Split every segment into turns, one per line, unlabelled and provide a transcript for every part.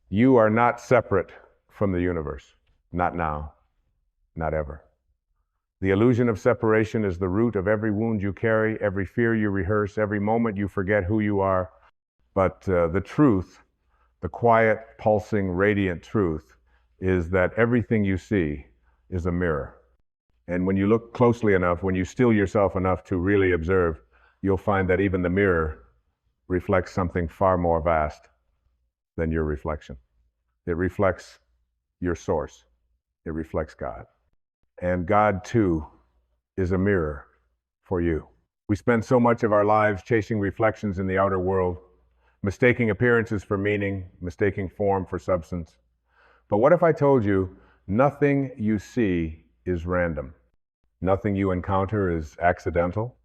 You are not separate from the universe. Not now, not ever. The illusion of separation is the root of every wound you carry, every fear you rehearse, every moment you forget who you are. But the truth, the quiet, pulsing, radiant truth, is that everything you see is a mirror. And when you look closely enough, when you still yourself enough to really observe, you'll find that even the mirror reflects something far more vast than your reflection. It reflects your source. It reflects God. And God, too, is a mirror for you. We spend so much of our lives chasing reflections in the outer world, mistaking appearances for meaning, mistaking form for substance. But what if I told you nothing you see is random? Nothing you encounter is accidental?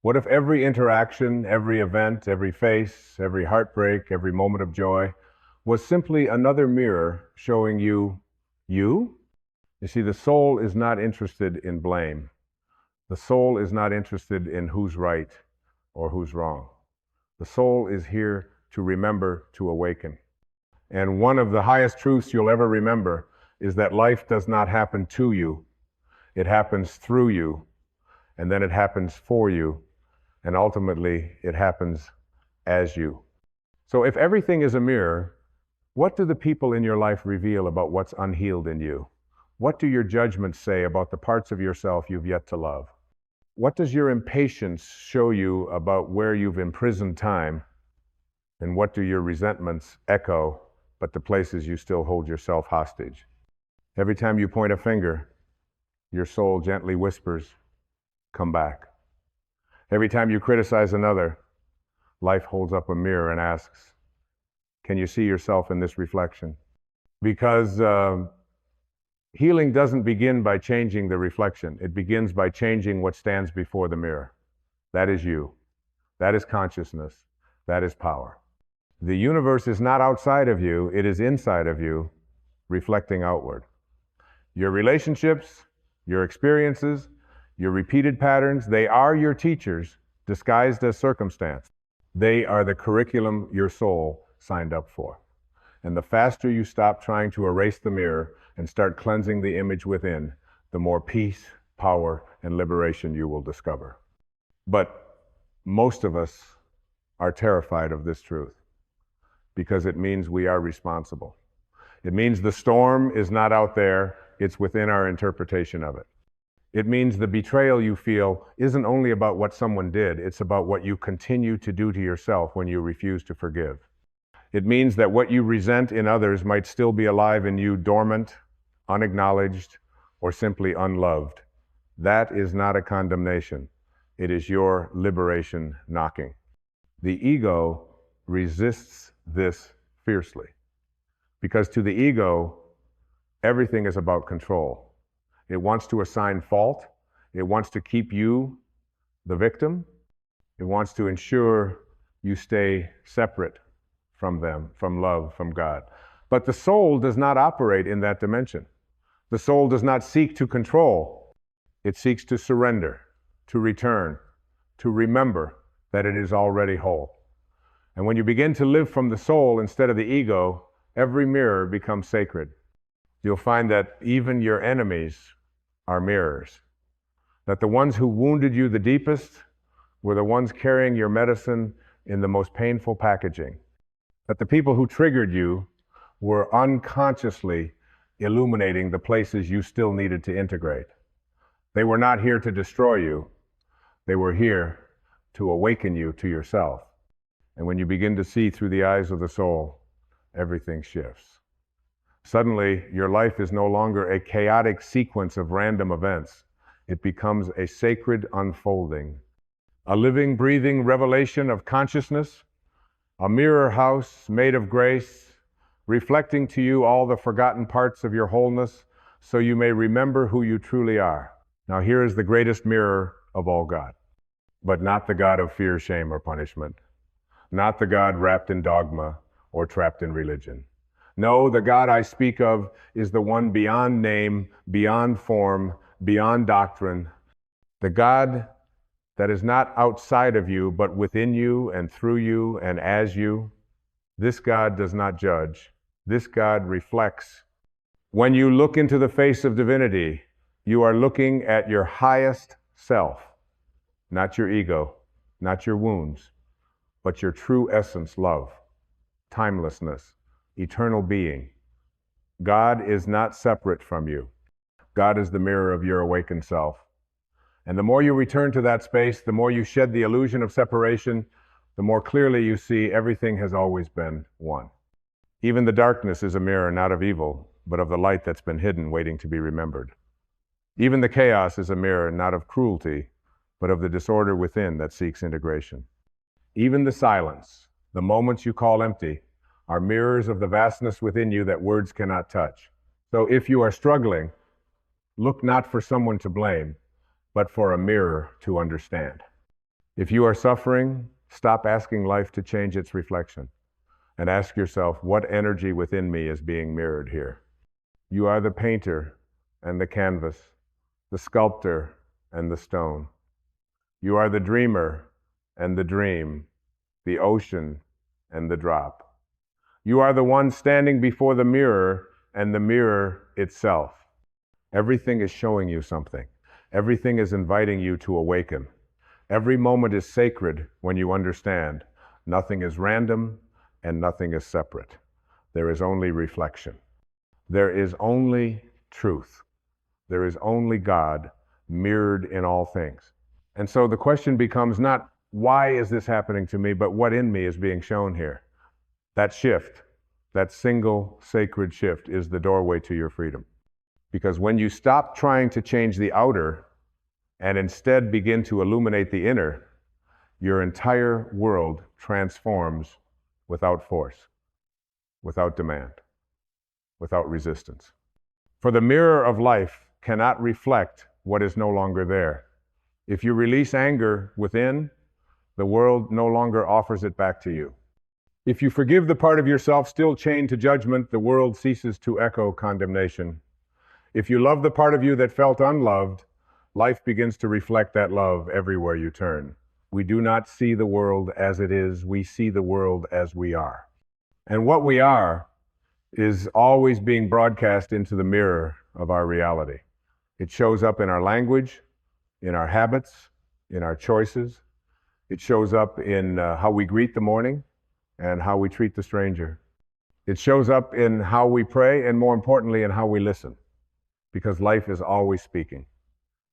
What if every interaction, every event, every face, every heartbreak, every moment of joy was simply another mirror showing you you? You see, the soul is not interested in blame. The soul is not interested in who's right or who's wrong. The soul is here to remember, to awaken. And one of the highest truths you'll ever remember is that life does not happen to you. It happens through you, and then it happens for you, and ultimately it happens as you. So if everything is a mirror, what do the people in your life reveal about what's unhealed in you? What do your judgments say about the parts of yourself you've yet to love? What does your impatience show you about where you've imprisoned time? And what do your resentments echo but the places you still hold yourself hostage? Every time you point a finger, your soul gently whispers, "Come back." Every time you criticize another, life holds up a mirror and asks, "Can you see yourself in this reflection?" Because healing doesn't begin by changing the reflection. It begins by changing what stands before the mirror. That is you. That is consciousness. That is power. The universe is not outside of you. It is inside of you, reflecting outward. Your relationships, your experiences, your repeated patterns, they are your teachers disguised as circumstance. They are the curriculum your soul signed up for. And the faster you stop trying to erase the mirror and start cleansing the image within, the more peace, power, and liberation you will discover. But most of us are terrified of this truth because it means we are responsible. It means the storm is not out there, it's within our interpretation of it. It means the betrayal you feel isn't only about what someone did, it's about what you continue to do to yourself when you refuse to forgive. It means that what you resent in others might still be alive in you, dormant, unacknowledged, or simply unloved. That is not a condemnation. It is your liberation knocking. The ego resists this fiercely because to the ego, everything is about control. It wants to assign fault. It wants to keep you the victim. It wants to ensure you stay separate from them, from love, from God. But the soul does not operate in that dimension. The soul does not seek to control. It seeks to surrender, to return, to remember that it is already whole. And when you begin to live from the soul instead of the ego, every mirror becomes sacred. You'll find that even your enemies are mirrors. That the ones who wounded you the deepest were the ones carrying your medicine in the most painful packaging. That the people who triggered you were unconsciously illuminating the places you still needed to integrate. They were not here to destroy you. They were here to awaken you to yourself. And when you begin to see through the eyes of the soul, everything shifts. Suddenly, your life is no longer a chaotic sequence of random events. It becomes a sacred unfolding, a living, breathing revelation of consciousness, a mirror house made of grace, reflecting to you all the forgotten parts of your wholeness so you may remember who you truly are. Now here is the greatest mirror of all God, but not the God of fear, shame, or punishment, not the God wrapped in dogma or trapped in religion. No, the God I speak of is the one beyond name, beyond form, beyond doctrine, the God that is not outside of you, but within you and through you and as you. This God does not judge. This God reflects. When you look into the face of divinity, you are looking at your highest self, not your ego, not your wounds, but your true essence, love, timelessness, eternal being. God is not separate from you. God is the mirror of your awakened self. And the more you return to that space, the more you shed the illusion of separation, the more clearly you see everything has always been one. Even the darkness is a mirror not of evil, but of the light that's been hidden, waiting to be remembered. Even the chaos is a mirror not of cruelty, but of the disorder within that seeks integration. Even the silence, the moments you call empty, are mirrors of the vastness within you that words cannot touch. So if you are struggling, look not for someone to blame, but for a mirror to understand. If you are suffering, stop asking life to change its reflection and ask yourself, what energy within me is being mirrored here? You are the painter and the canvas, the sculptor and the stone. You are the dreamer and the dream, the ocean and the drop. You are the one standing before the mirror and the mirror itself. Everything is showing you something. Everything is inviting you to awaken. Every moment is sacred when you understand. Nothing is random and nothing is separate. There is only reflection. There is only truth. There is only God mirrored in all things. And so the question becomes not, why is this happening to me, but what in me is being shown here? That shift, that single sacred shift, is the doorway to your freedom. Because when you stop trying to change the outer and instead begin to illuminate the inner, your entire world transforms without force, without demand, without resistance. For the mirror of life cannot reflect what is no longer there. If you release anger within, the world no longer offers it back to you. If you forgive the part of yourself still chained to judgment, the world ceases to echo condemnation. If you love the part of you that felt unloved, life begins to reflect that love everywhere you turn. We do not see the world as it is, we see the world as we are. And what we are is always being broadcast into the mirror of our reality. It shows up in our language, in our habits, in our choices. It shows up in how we greet the morning and how we treat the stranger. It shows up in how we pray and, more importantly, in how we listen. Because life is always speaking.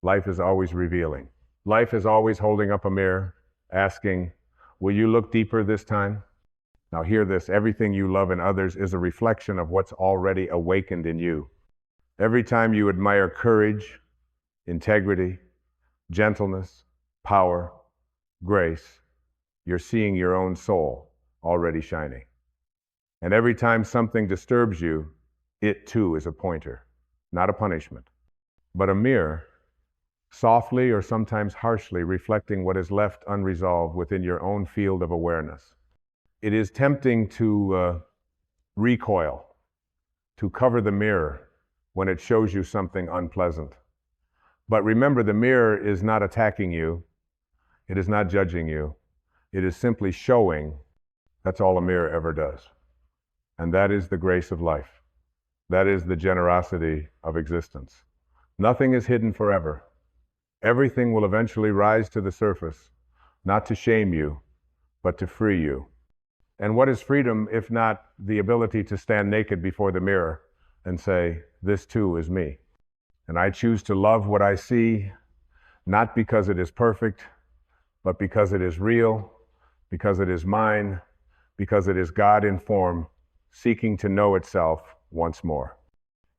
Life is always revealing. Life is always holding up a mirror, asking, will you look deeper this time? Now hear this, everything you love in others is a reflection of what's already awakened in you. Every time you admire courage, integrity, gentleness, power, grace, you're seeing your own soul already shining. And every time something disturbs you, it too is a pointer, not a punishment, but a mirror, softly or sometimes harshly reflecting what is left unresolved within your own field of awareness. It is tempting to recoil, to cover the mirror when it shows you something unpleasant. But remember, the mirror is not attacking you. It is not judging you. It is simply showing. That's all a mirror ever does. And that is the grace of life. That is the generosity of existence. Nothing is hidden forever. Everything will eventually rise to the surface, not to shame you, but to free you. And what is freedom if not the ability to stand naked before the mirror and say, this too is me. And I choose to love what I see, not because it is perfect, but because it is real, because it is mine, because it is God in form, seeking to know itself once more.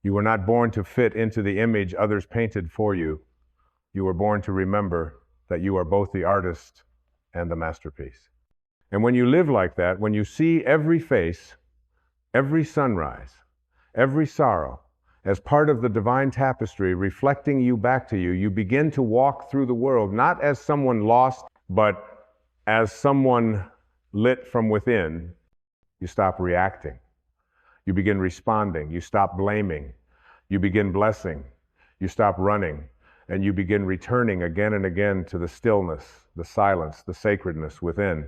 You were not born to fit into the image others painted for you. You were born to remember that you are both the artist and the masterpiece. And when you live like that, when you see every face, every sunrise, every sorrow, as part of the divine tapestry reflecting you back to you, you begin to walk through the world, not as someone lost, but as someone lit from within. You stop reacting. You begin responding. You stop blaming. You begin blessing. You stop running. And you begin returning again and again to the stillness, the silence, the sacredness within.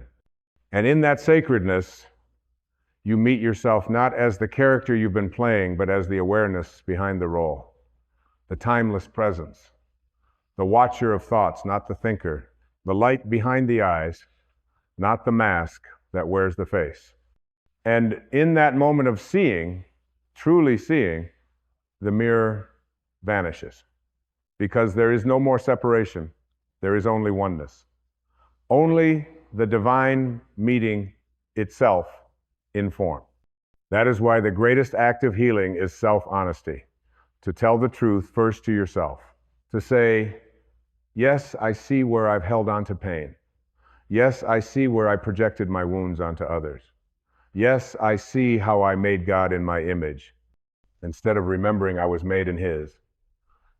And in that sacredness, You meet yourself not as the character you've been playing, but as the awareness behind the role, the timeless presence, the watcher of thoughts, not the thinker, the light behind the eyes, not the mask that wears the face. And in that moment of seeing, truly seeing, the mirror vanishes, because there is no more separation. There is only oneness. Only the divine meeting itself in form. That is why the greatest act of healing is self-honesty, to tell the truth first to yourself, to say, yes, I see where I've held on to pain. Yes, I see where I projected my wounds onto others. Yes, I see how I made God in my image, instead of remembering I was made in His.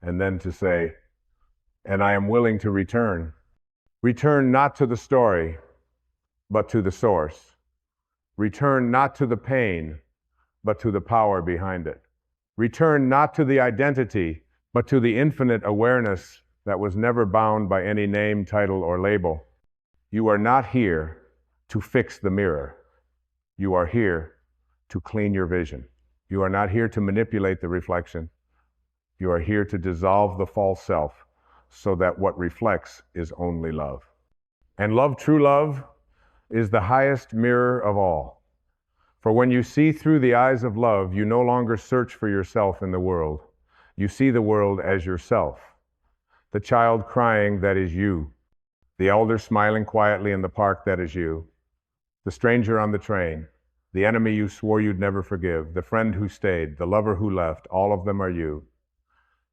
And then to say, and I am willing to return. Return not to the story, but to the source. Return not to the pain, but to the power behind it. Return not to the identity, but to the infinite awareness that was never bound by any name, title, or label. You are not here to fix the mirror. You are here to clean your vision. You are not here to manipulate the reflection. You are here to dissolve the false self so that what reflects is only love. And love, true love, is the highest mirror of all. For when you see through the eyes of love, you no longer search for yourself in the world. You see the world as yourself. The child crying, that is you. The elder smiling quietly in the park, that is you. The stranger on the train. The enemy you swore you'd never forgive. The friend who stayed. The lover who left. All of them are you.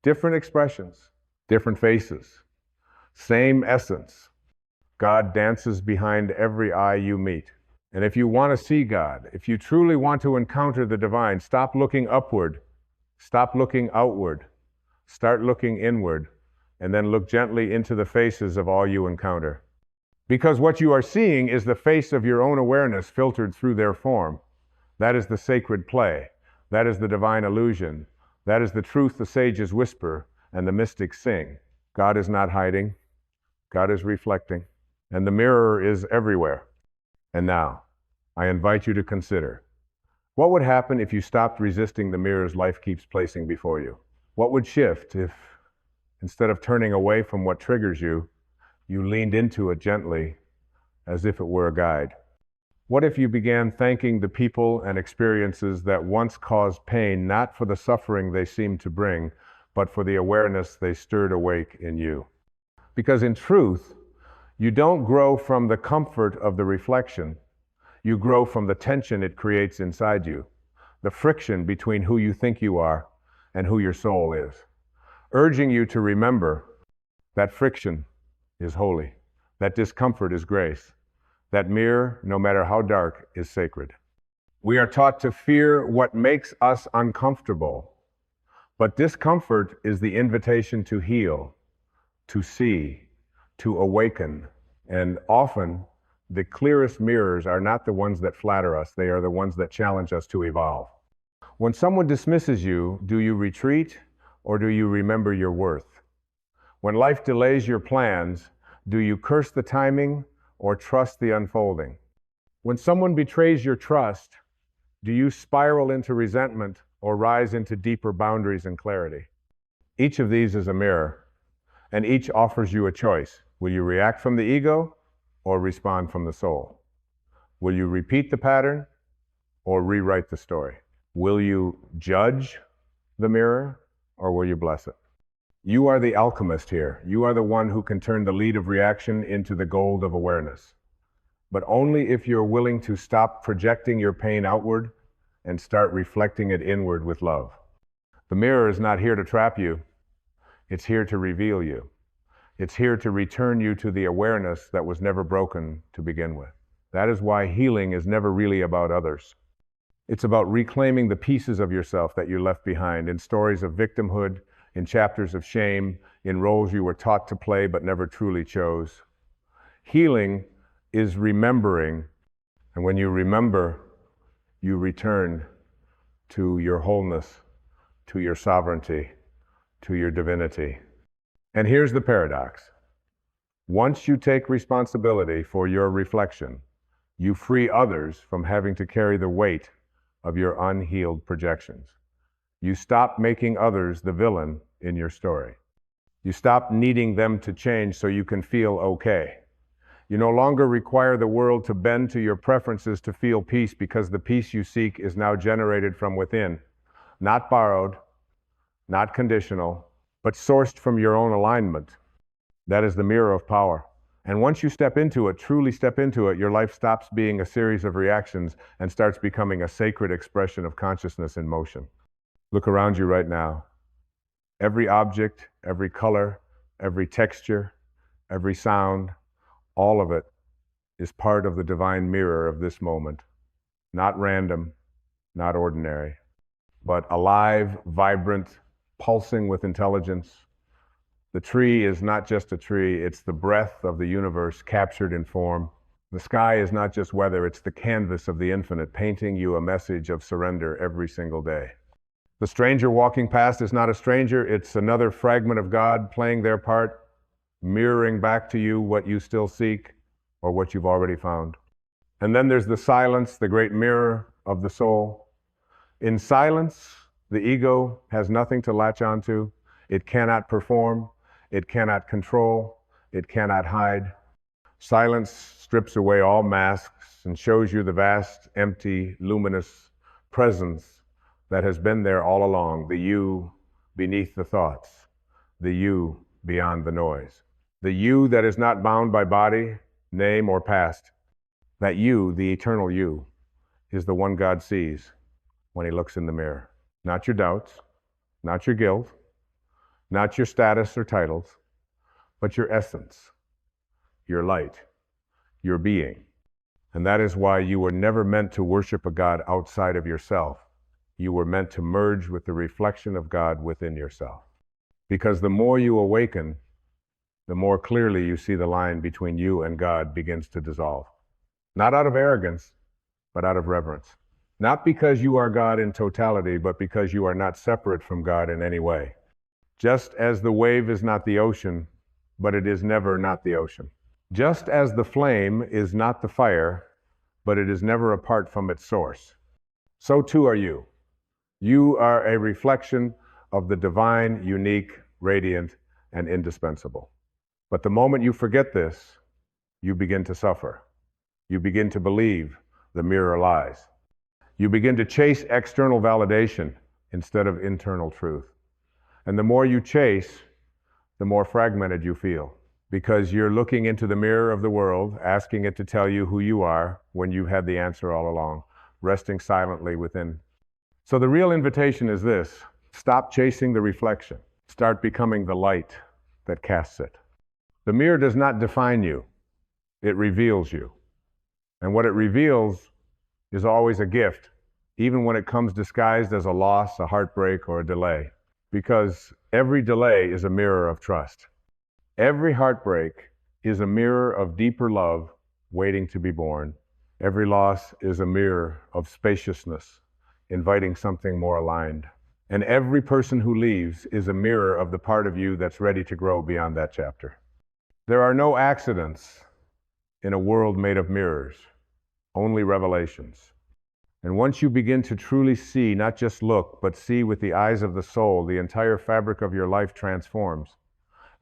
Different expressions. Different faces. Same essence. God dances behind every eye you meet. And if you want to see God, if you truly want to encounter the divine, stop looking upward. Stop looking outward. Start looking inward. And then look gently into the faces of all you encounter. Because what you are seeing is the face of your own awareness filtered through their form. That is the sacred play. That is the divine illusion. That is the truth the sages whisper and the mystics sing. God is not hiding. God is reflecting. And the mirror is everywhere. And now, I invite you to consider, what would happen if you stopped resisting the mirrors life keeps placing before you? What would shift if, instead of turning away from what triggers you, you leaned into it gently, as if it were a guide? What if you began thanking the people and experiences that once caused pain, not for the suffering they seemed to bring, but for the awareness they stirred awake in you? Because in truth, you don't grow from the comfort of the reflection. You grow from the tension it creates inside you, the friction between who you think you are and who your soul is, urging you to remember that friction is holy, that discomfort is grace, that mirror, no matter how dark, is sacred. We are taught to fear what makes us uncomfortable, but discomfort is the invitation to heal, to see, to awaken. And often, the clearest mirrors are not the ones that flatter us, they are the ones that challenge us to evolve. When someone dismisses you, do you retreat or do you remember your worth? When life delays your plans, do you curse the timing or trust the unfolding? When someone betrays your trust, do you spiral into resentment or rise into deeper boundaries and clarity? Each of these is a mirror, and each offers you a choice. Will you react from the ego or respond from the soul? Will you repeat the pattern or rewrite the story? Will you judge the mirror or will you bless it? You are the alchemist here. You are the one who can turn the lead of reaction into the gold of awareness. But only if you're willing to stop projecting your pain outward and start reflecting it inward with love. The mirror is not here to trap you. It's here to reveal you. It's here to return you to the awareness that was never broken to begin with. That is why healing is never really about others. It's about reclaiming the pieces of yourself that you left behind in stories of victimhood, in chapters of shame, in roles you were taught to play but never truly chose. Healing is remembering, and when you remember, you return to your wholeness, to your sovereignty, to your divinity. And here's the paradox. Once you take responsibility for your reflection, You free others from having to carry the weight of your unhealed projections. You stop making others the villain in your story. You stop needing them to change so you can feel okay. You no longer require the world to bend to your preferences to feel peace, because the peace you seek is now generated from within, not borrowed, not conditional, but sourced from your own alignment. That is the mirror of power. And once you step into it, truly step into it, your life stops being a series of reactions and starts becoming a sacred expression of consciousness in motion. Look around you right now. Every object, every color, every texture, every sound, all of it is part of the divine mirror of this moment. Not random, not ordinary, but alive, vibrant, pulsing with intelligence. The tree is not just a tree, it's the breath of the universe captured in form. The sky is not just weather, it's the canvas of the infinite, painting you a message of surrender every single day. The stranger walking past is not a stranger, it's another fragment of God playing their part, mirroring back to you what you still seek or what you've already found. And then there's the silence, the great mirror of the soul. In silence, the ego has nothing to latch onto. It cannot perform, it cannot control, it cannot hide. Silence strips away all masks and shows you the vast, empty, luminous presence that has been there all along, the you beneath the thoughts, the you beyond the noise, the you that is not bound by body, name, or past. That you, the eternal you, is the one God sees when he looks in the mirror. Not your doubts, not your guilt, not your status or titles, but your essence, your light, your being. And that is why you were never meant to worship a God outside of yourself. You were meant to merge with the reflection of God within yourself. Because the more you awaken, the more clearly you see the line between you and God begins to dissolve. Not out of arrogance, but out of reverence. Not because you are God in totality, but because you are not separate from God in any way. Just as the wave is not the ocean, but it is never not the ocean. Just as the flame is not the fire, but it is never apart from its source. So too are you. You are a reflection of the divine, unique, radiant, and indispensable. But the moment you forget this, you begin to suffer. You begin to believe the mirror lies. You begin to chase external validation instead of internal truth. And the more you chase, the more fragmented you feel, because you're looking into the mirror of the world, asking it to tell you who you are when you've had the answer all along, resting silently within. So the real invitation is this: stop chasing the reflection. Start becoming the light that casts it. The mirror does not define you. It reveals you. And what it reveals is always a gift, even when it comes disguised as a loss, a heartbreak, or a delay. Because every delay is a mirror of trust. Every heartbreak is a mirror of deeper love waiting to be born. Every loss is a mirror of spaciousness, inviting something more aligned. And every person who leaves is a mirror of the part of you that's ready to grow beyond that chapter. There are no accidents in a world made of mirrors, only revelations. And once you begin to truly see, not just look, but see with the eyes of the soul, the entire fabric of your life transforms.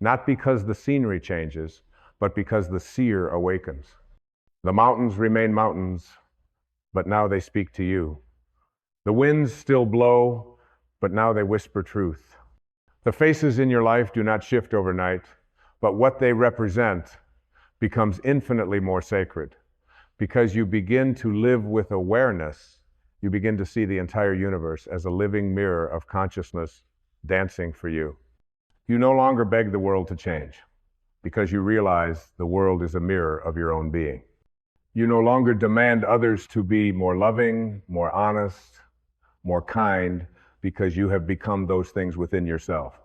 Not because the scenery changes, but because the seer awakens. The mountains remain mountains, but now they speak to you. The winds still blow, but now they whisper truth. The faces in your life do not shift overnight, but what they represent becomes infinitely more sacred. Because you begin to live with awareness, you begin to see the entire universe as a living mirror of consciousness dancing for you. You no longer beg the world to change, because you realize the world is a mirror of your own being. You no longer demand others to be more loving, more honest, more kind, because you have become those things within yourself.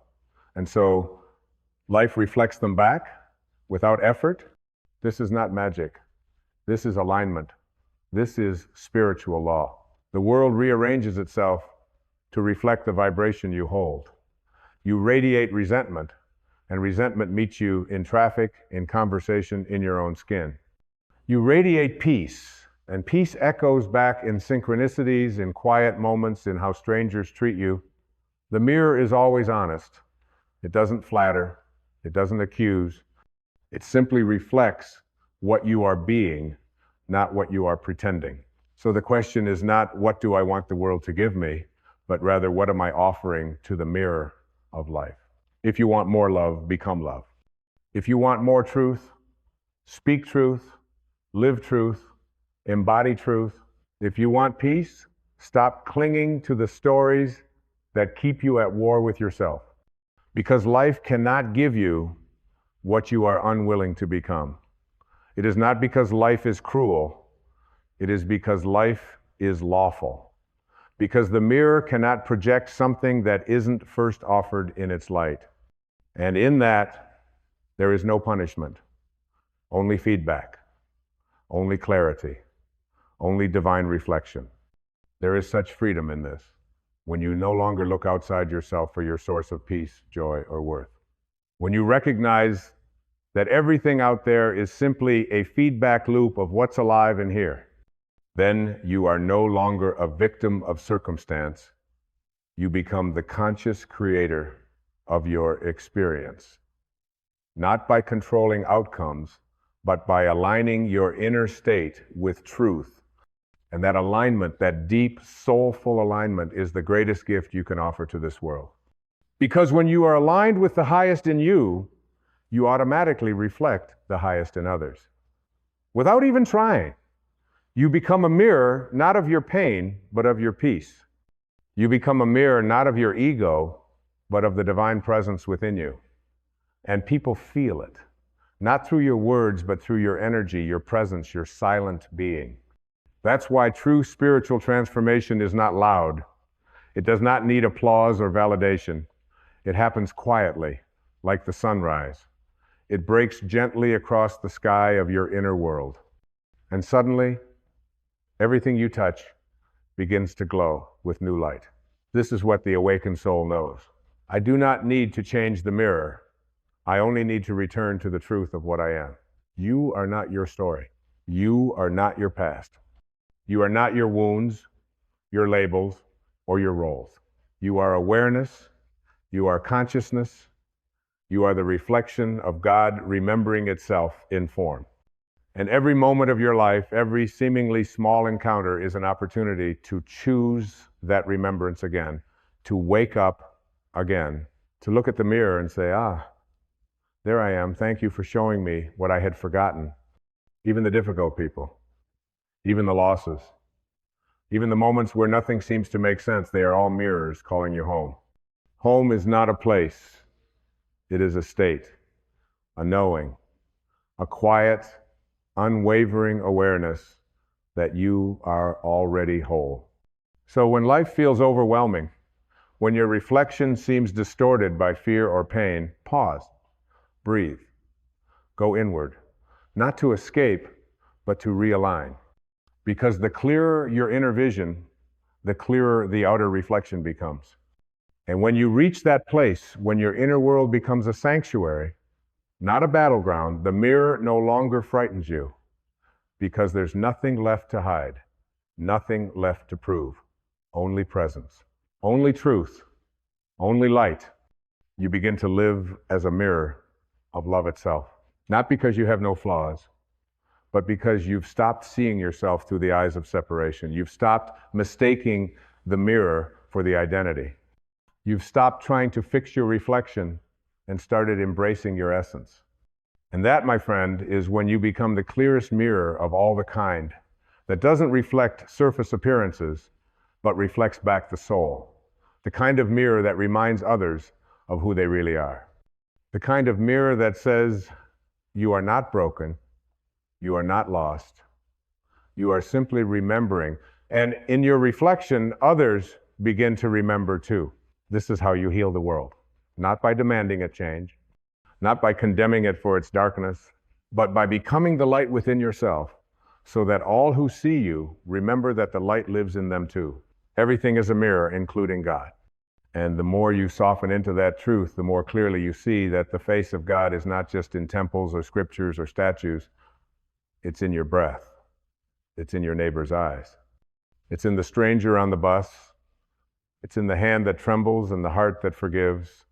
And so life reflects them back without effort. This is not magic. This is alignment. This is spiritual law. The world rearranges itself to reflect the vibration you hold. You radiate resentment, and resentment meets you in traffic, in conversation, in your own skin. You radiate peace, And peace echoes back in synchronicities, in quiet moments, in how strangers treat you. The mirror is always honest. It doesn't flatter. It doesn't accuse. It simply reflects what you are being, not what you are pretending. So the question is not, what do I want the world to give me, but rather, what am I offering to the mirror of life? If you want more love, become love. If you want more truth, speak truth, live truth, embody truth. If you want peace, stop clinging to the stories that keep you at war with yourself. Because life cannot give you what you are unwilling to become. It is not because life is cruel. It is because life is lawful. Because the mirror cannot project something that isn't first offered in its light. And in that, there is no punishment, only feedback, only clarity, only divine reflection. There is such freedom in this, when you no longer look outside yourself for your source of peace, joy, or worth. When you recognize that everything out there is simply a feedback loop of what's alive in here, then you are no longer a victim of circumstance. You become the conscious creator of your experience, not by controlling outcomes, but by aligning your inner state with truth. And that alignment, that deep, soulful alignment, is the greatest gift you can offer to this world. Because when you are aligned with the highest in you, you automatically reflect the highest in others. Without even trying, you become a mirror, not of your pain, but of your peace. You become a mirror, not of your ego, but of the divine presence within you. And people feel it, not through your words, but through your energy, your presence, your silent being. That's why true spiritual transformation is not loud. It does not need applause or validation. It happens quietly, like the sunrise. It breaks gently across the sky of your inner world. And suddenly, everything you touch begins to glow with new light. This is what the awakened soul knows. I do not need to change the mirror. I only need to return to the truth of what I am. You are not your story. You are not your past. You are not your wounds, your labels, or your roles. You are awareness. You are consciousness. You are the reflection of God remembering itself in form. And every moment of your life, every seemingly small encounter is an opportunity to choose that remembrance again, to wake up again, to look at the mirror and say, there I am. Thank you for showing me what I had forgotten. Even the difficult people, even the losses, even the moments where nothing seems to make sense, they are all mirrors calling you home. Home is not a place. It is a state, a knowing, a quiet, unwavering awareness that you are already whole. So when life feels overwhelming, when your reflection seems distorted by fear or pain, pause, breathe, go inward, not to escape, but to realign. Because the clearer your inner vision, the clearer the outer reflection becomes. And when you reach that place, when your inner world becomes a sanctuary, not a battleground, the mirror no longer frightens you, because there's nothing left to hide, nothing left to prove, only presence, only truth, only light. You begin to live as a mirror of love itself, not because you have no flaws, but because you've stopped seeing yourself through the eyes of separation. You've stopped mistaking the mirror for the identity. You've stopped trying to fix your reflection and started embracing your essence. And that, my friend, is when you become the clearest mirror of all the kind that doesn't reflect surface appearances, but reflects back the soul. The kind of mirror that reminds others of who they really are. The kind of mirror that says, you are not broken, you are not lost, you are simply remembering. And in your reflection, others begin to remember too. This is how you heal the world. Not by demanding it change, not by condemning it for its darkness, but by becoming the light within yourself, so that all who see you remember that the light lives in them too. Everything is a mirror, including God. And the more you soften into that truth, the more clearly you see that the face of God is not just in temples or scriptures or statues, it's in your breath, It's in your neighbor's eyes. It's in the stranger on the bus. It's in the hand that trembles and the heart that forgives.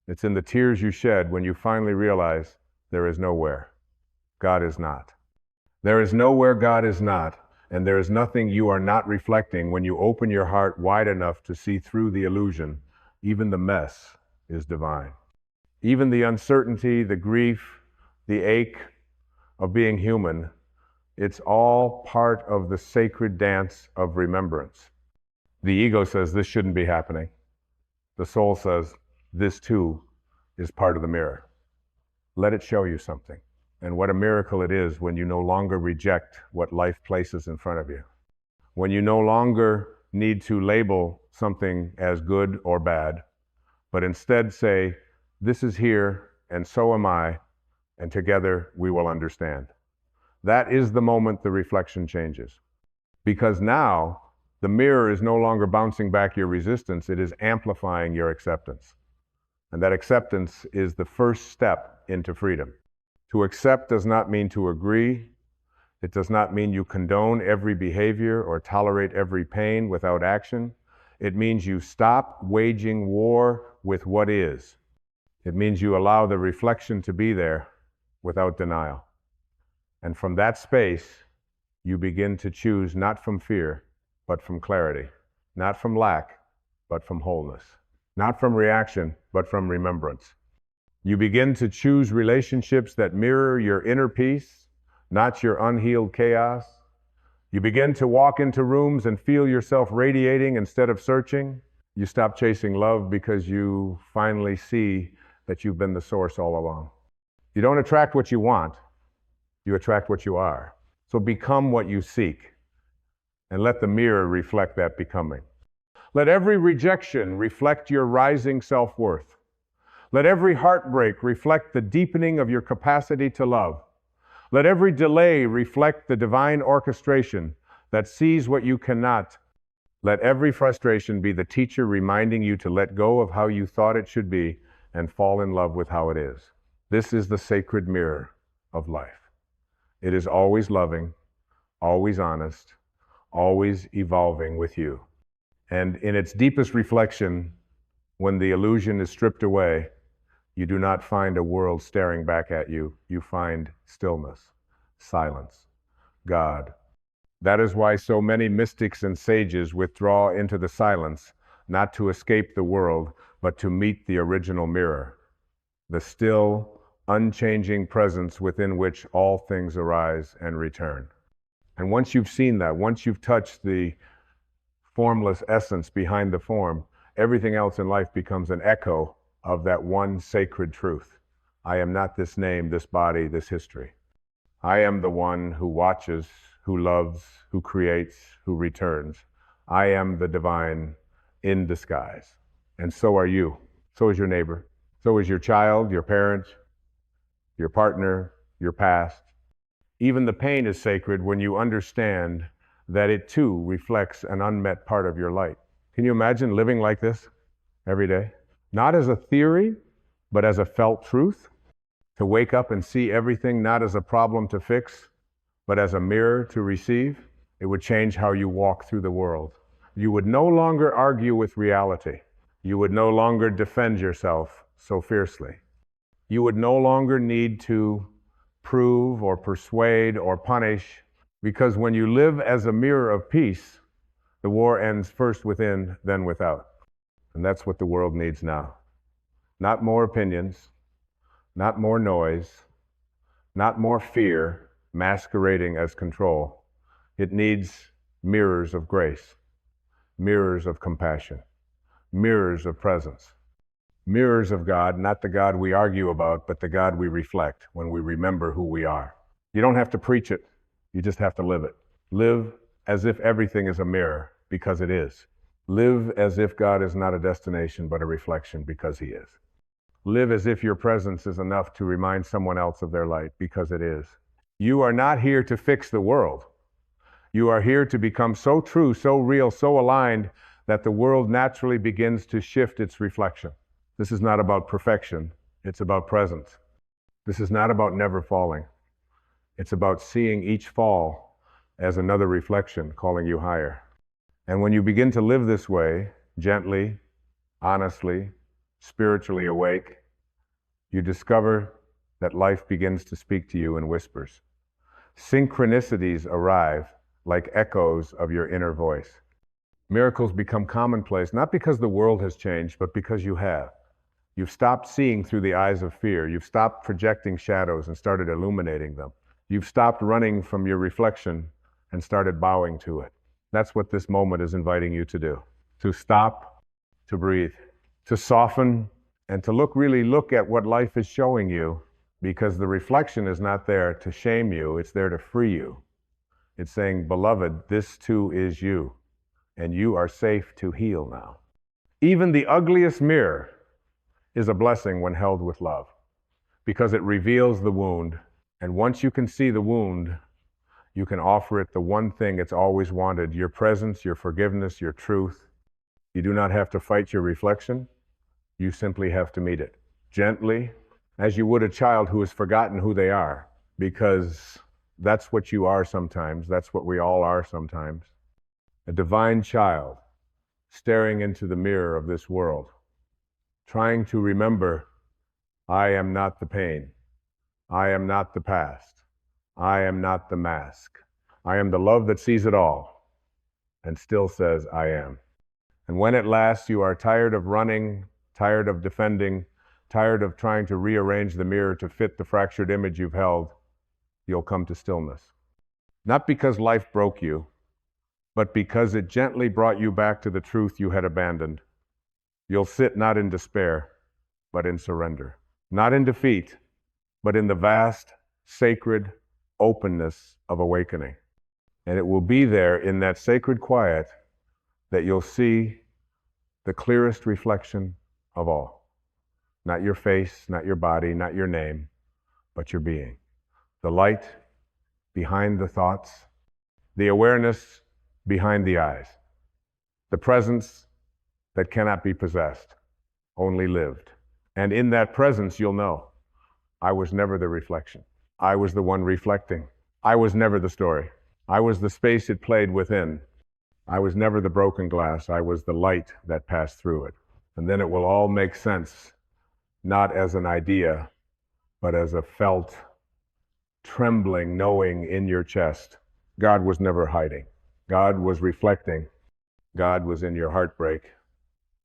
It's in the tears you shed when you finally realize there is nowhere. God is not. There is nowhere God is not, and there is nothing you are not reflecting when you open your heart wide enough to see through the illusion. Even the mess is divine. Even the uncertainty, the grief, the ache of being human, it's all part of the sacred dance of remembrance. The ego says this shouldn't be happening. The soul says this too is part of the mirror. Let it show you something. And what a miracle it is when you no longer reject what life places in front of you. When you no longer need to label something as good or bad, but instead say, this is here and so am I, and together we will understand. That is the moment the reflection changes. Because now the mirror is no longer bouncing back your resistance, it is amplifying your acceptance. And that acceptance is the first step into freedom. To accept does not mean to agree. It does not mean you condone every behavior or tolerate every pain without action. It means you stop waging war with what is. It means you allow the reflection to be there without denial. And from that space, you begin to choose not from fear, but from clarity. Not from lack, but from wholeness. Not from reaction, but from remembrance. You begin to choose relationships that mirror your inner peace, not your unhealed chaos. You begin to walk into rooms and feel yourself radiating instead of searching. You stop chasing love because you finally see that you've been the source all along. You don't attract what you want, you attract what you are. So become what you seek, and let the mirror reflect that becoming. Let every rejection reflect your rising self-worth. Let every heartbreak reflect the deepening of your capacity to love. Let every delay reflect the divine orchestration that sees what you cannot. Let every frustration be the teacher reminding you to let go of how you thought it should be and fall in love with how it is. This is the sacred mirror of life. It is always loving, always honest, always evolving with you. And in its deepest reflection, when the illusion is stripped away, you do not find a world staring back at you. You find stillness, silence, God. That is why so many mystics and sages withdraw into the silence, not to escape the world, but to meet the original mirror, the still, unchanging presence within which all things arise and return. And once you've seen that, once you've touched the formless essence behind the form, everything else in life becomes an echo of that one sacred truth. I am not this name, this body, this history. I am the one who watches, who loves, who creates, who returns. I am the divine in disguise. And so are you. So is your neighbor. So is your child, your parent, your partner, your past. Even the pain is sacred when you understand that it too reflects an unmet part of your light. Can you imagine living like this every day? Not as a theory, but as a felt truth. To wake up and see everything not as a problem to fix, but as a mirror to receive. It would change how you walk through the world. You would no longer argue with reality. You would no longer defend yourself so fiercely. You would no longer need to prove or persuade or punish, because when you live as a mirror of peace, the war ends first within, then without. And that's what the world needs now. Not more opinions, not more noise, not more fear masquerading as control. It needs mirrors of grace, mirrors of compassion, mirrors of presence, mirrors of God, not the God we argue about, but the God we reflect when we remember who we are. You don't have to preach it, you just have to live it. Live as if everything is a mirror, because it is. Live as if God is not a destination, but a reflection, because He is. Live as if your presence is enough to remind someone else of their light, because it is. You are not here to fix the world. You are here to become so true, so real, so aligned that the world naturally begins to shift its reflection. This is not about perfection. It's about presence. This is not about never falling. It's about seeing each fall as another reflection calling you higher. And when you begin to live this way, gently, honestly, spiritually awake, you discover that life begins to speak to you in whispers. Synchronicities arrive like echoes of your inner voice. Miracles become commonplace, not because the world has changed, but because you have. You've stopped seeing through the eyes of fear. You've stopped projecting shadows and started illuminating them. You've stopped running from your reflection and started bowing to it. That's what this moment is inviting you to do. To stop, to breathe, to soften, and to really look at what life is showing you, because the reflection is not there to shame you, it's there to free you. It's saying, beloved, this too is you, and you are safe to heal now. Even the ugliest mirror is a blessing when held with love, because it reveals the wound, and once you can see the wound, you can offer it the one thing it's always wanted, your presence, your forgiveness, your truth. You do not have to fight your reflection. You simply have to meet it gently, as you would a child who has forgotten who they are, because that's what you are sometimes. That's what we all are sometimes. A divine child staring into the mirror of this world, trying to remember, I am not the pain. I am not the past. I am not the mask. I am the love that sees it all and still says, I am. And when at last you are tired of running, tired of defending, tired of trying to rearrange the mirror to fit the fractured image you've held, you'll come to stillness. Not because life broke you, but because it gently brought you back to the truth you had abandoned. You'll sit not in despair, but in surrender. Not in defeat, but in the vast, sacred openness of awakening. And it will be there in that sacred quiet that you'll see the clearest reflection of all. Not your face, not your body, not your name, but your being. The light behind the thoughts, the awareness behind the eyes, the presence that cannot be possessed, only lived. And in that presence, you'll know, I was never the reflection. I was the one reflecting. I was never the story. I was the space it played within. I was never the broken glass. I was the light that passed through it. And then it will all make sense, not as an idea, but as a felt, trembling, knowing in your chest. God was never hiding. God was reflecting. God was in your heartbreak,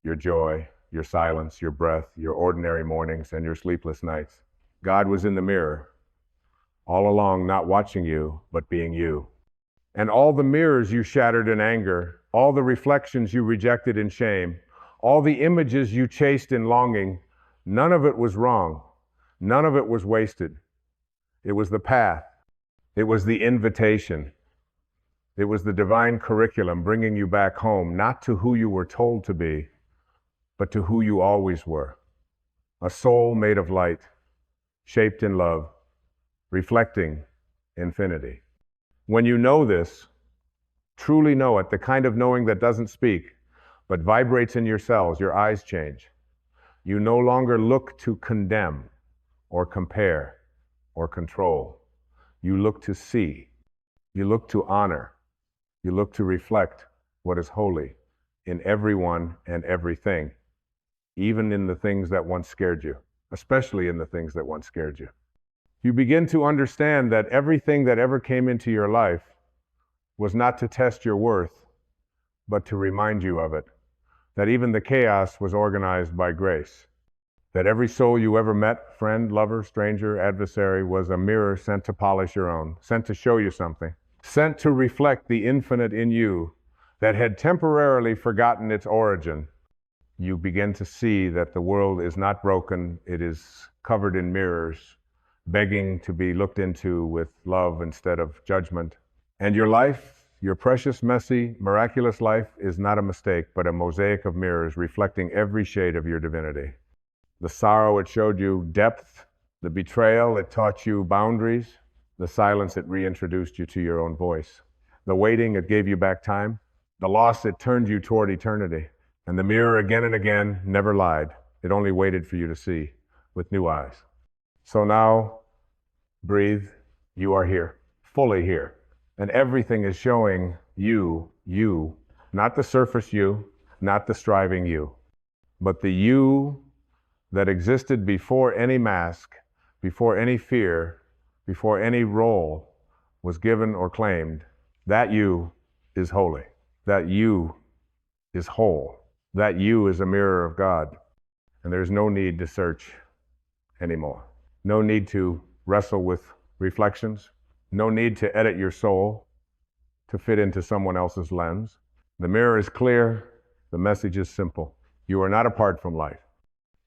your joy, your silence, your breath, your ordinary mornings, and your sleepless nights. God was in the mirror, all along not watching you, but being you. And all the mirrors you shattered in anger, all the reflections you rejected in shame, all the images you chased in longing, none of it was wrong. None of it was wasted. It was the path. It was the invitation. It was the divine curriculum bringing you back home, not to who you were told to be, but to who you always were. A soul made of light, shaped in love, reflecting infinity. When you know this, truly know it, the kind of knowing that doesn't speak, but vibrates in your cells, your eyes change. You no longer look to condemn or compare or control. You look to see. You look to honor. You look to reflect what is holy in everyone and everything, even in the things that once scared you, especially in the things that once scared you. You begin to understand that everything that ever came into your life was not to test your worth, but to remind you of it. That even the chaos was organized by grace. That every soul you ever met, friend, lover, stranger, adversary, was a mirror sent to polish your own, sent to show you something, sent to reflect the infinite in you that had temporarily forgotten its origin. You begin to see that the world is not broken, it is covered in mirrors, begging to be looked into with love instead of judgment. And your life, your precious, messy, miraculous life, is not a mistake, but a mosaic of mirrors reflecting every shade of your divinity. The sorrow, it showed you depth. The betrayal, it taught you boundaries. The silence, it reintroduced you to your own voice. The waiting, it gave you back time. The loss, it turned you toward eternity. And the mirror, again and again, never lied. It only waited for you to see with new eyes. So now, breathe. You are here, fully here. And everything is showing you, not the surface you, not the striving you, but the you that existed before any mask, before any fear, before any role was given or claimed. That you is holy. That you is whole. That you is a mirror of God. And there's no need to search anymore. No need to wrestle with reflections. No need to edit your soul to fit into someone else's lens. The mirror is clear. The message is simple. You are not apart from light.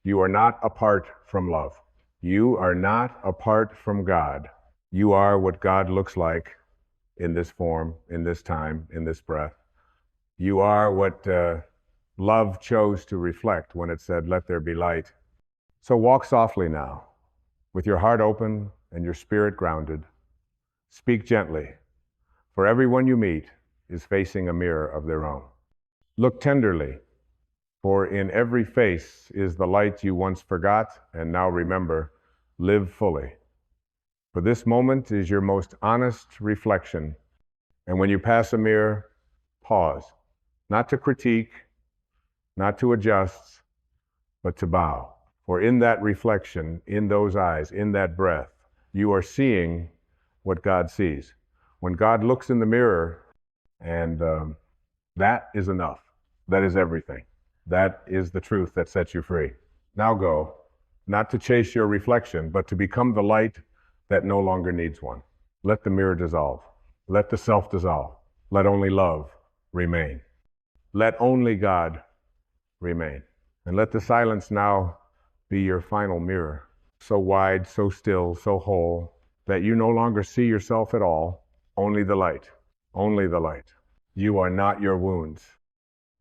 You are not apart from love. You are not apart from God. You are what God looks like in this form, in this time, in this breath. You are what love chose to reflect when it said, "Let there be light." So walk softly now, with your heart open and your spirit grounded. Speak gently, for everyone you meet is facing a mirror of their own. Look tenderly, for in every face is the light you once forgot and now remember. Live fully. For this moment is your most honest reflection. And when you pass a mirror, pause, not to critique, not to adjust, but to bow. For in that reflection, in those eyes, in that breath, you are seeing what God sees. When God looks in the mirror, and that is enough. That is everything. That is the truth that sets you free. Now go, not to chase your reflection, but to become the light that no longer needs one. Let the mirror dissolve. Let the self dissolve. Let only love remain. Let only God remain. And let the silence now be your final mirror, so wide, so still, so whole, that you no longer see yourself at all, only the light, only the light. You are not your wounds.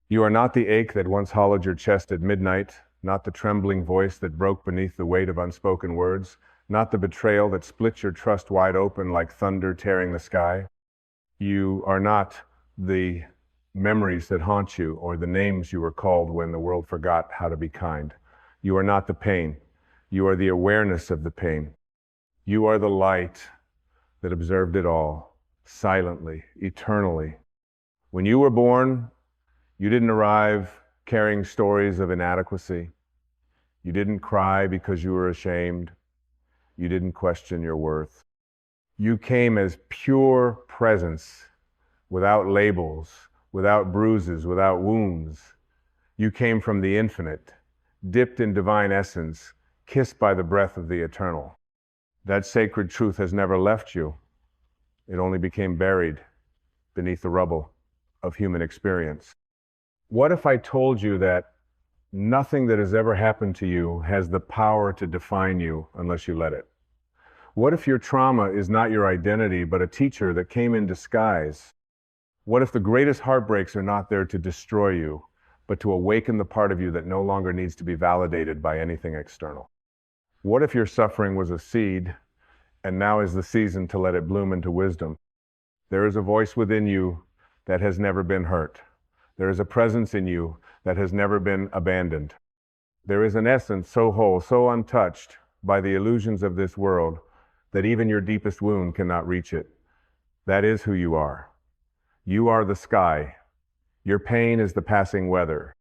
You are not the ache that once hollowed your chest at midnight, not the trembling voice that broke beneath the weight of unspoken words, not the betrayal that split your trust wide open like thunder tearing the sky. You are not the memories that haunt you or the names you were called when the world forgot how to be kind. You are not the pain. You are the awareness of the pain. You are the light that observed it all, silently, eternally. When you were born, you didn't arrive carrying stories of inadequacy. You didn't cry because you were ashamed. You didn't question your worth. You came as pure presence, without labels, without bruises, without wounds. You came from the infinite, dipped in divine essence, kissed by the breath of the eternal. That sacred truth has never left you. It only became buried beneath the rubble of human experience. What if I told you that nothing that has ever happened to you has the power to define you unless you let it? What if your trauma is not your identity, but a teacher that came in disguise? What if the greatest heartbreaks are not there to destroy you, but to awaken the part of you that no longer needs to be validated by anything external? What if your suffering was a seed, and now is the season to let it bloom into wisdom? There is a voice within you that has never been hurt. There is a presence in you that has never been abandoned. There is an essence so whole, so untouched by the illusions of this world, that even your deepest wound cannot reach it. That is who you are. You are the sky. Your pain is the passing weather.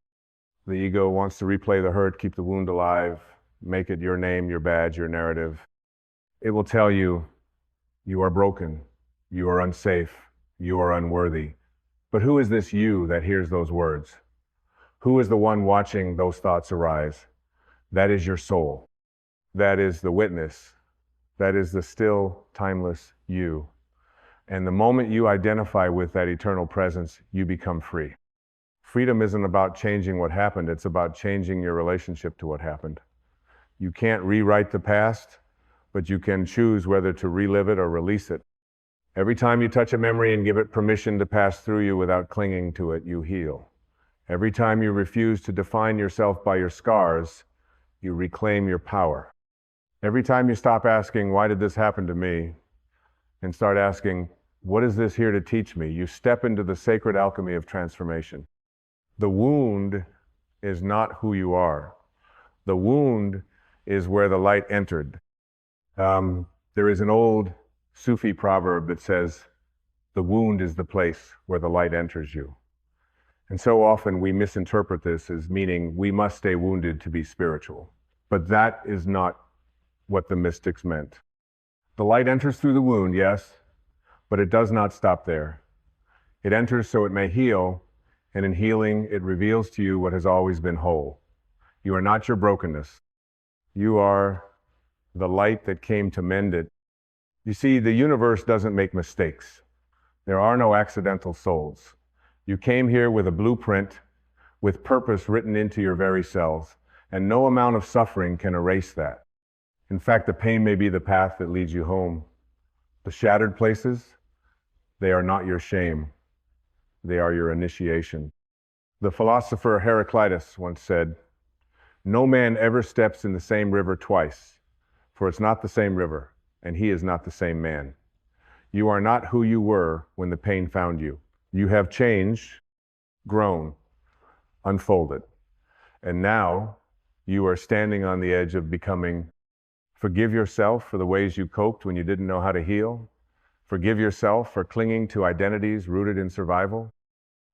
The ego wants to replay the hurt, keep the wound alive, make it your name, your badge, your narrative. It will tell you, you are broken, you are unsafe, you are unworthy. But who is this you that hears those words? Who is the one watching those thoughts arise? That is your soul. That is the witness. That is the still, timeless you. And the moment you identify with that eternal presence, you become free. Freedom isn't about changing what happened, it's about changing your relationship to what happened. You can't rewrite the past, but you can choose whether to relive it or release it. Every time you touch a memory and give it permission to pass through you without clinging to it, you heal. Every time you refuse to define yourself by your scars, you reclaim your power. Every time you stop asking, why did this happen to me? And start asking, what is this here to teach me? You step into the sacred alchemy of transformation. The wound is not who you are. The wound is where the light entered. There is an old Sufi proverb that says, The wound is the place where the light enters you. And so often we misinterpret this as meaning we must stay wounded to be spiritual. But that is not what the mystics meant. The light enters through the wound, yes, but it does not stop there. It enters so it may heal, and in healing, it reveals to you what has always been whole. You are not your brokenness. You are the light that came to mend it. You see, the universe doesn't make mistakes. There are no accidental souls. You came here with a blueprint, with purpose written into your very cells, and no amount of suffering can erase that. In fact, the pain may be the path that leads you home. The shattered places, they are not your shame. They are your initiation. The philosopher Heraclitus once said, "No man ever steps in the same river twice, for it's not the same river, and he is not the same man." You are not who you were when the pain found you. You have changed, grown, unfolded, and now you are standing on the edge of becoming. Forgive yourself for the ways you coped when you didn't know how to heal. Forgive yourself for clinging to identities rooted in survival.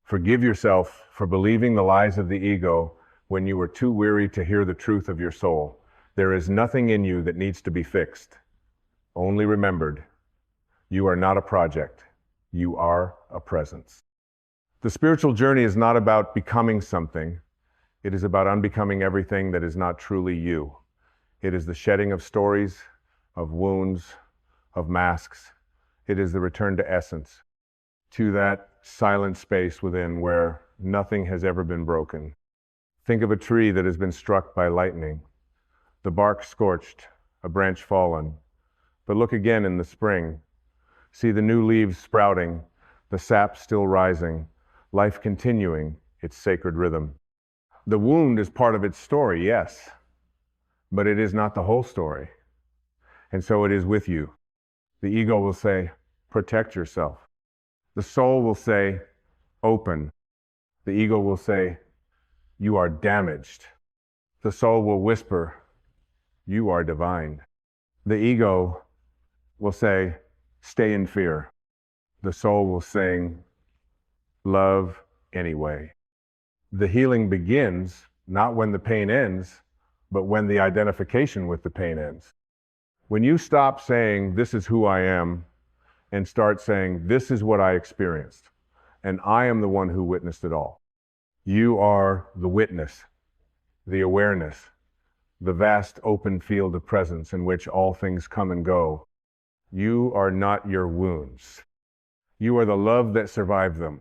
Forgive yourself for believing the lies of the ego when you were too weary to hear the truth of your soul. There is nothing in you that needs to be fixed, only remembered. You are not a project. You are a presence. The spiritual journey is not about becoming something. It is about unbecoming everything that is not truly you. It is the shedding of stories, of wounds, of masks. It is the return to essence, to that silent space within where nothing has ever been broken. Think of a tree that has been struck by lightning, the bark scorched, a branch fallen. But look again in the spring. See the new leaves sprouting, the sap still rising, life continuing its sacred rhythm. The wound is part of its story, yes, but it is not the whole story. And so it is with you. The ego will say, protect yourself. The soul will say, open. The ego will say, you are damaged. The soul will whisper, you are divine. The ego will say, stay in fear. The soul will sing, love anyway. The healing begins not when the pain ends, but when the identification with the pain ends. When you stop saying, this is who I am, and start saying, this is what I experienced, and I am the one who witnessed it all. You are the witness, the awareness, the vast open field of presence in which all things come and go. You are not your wounds. You are the love that survived them.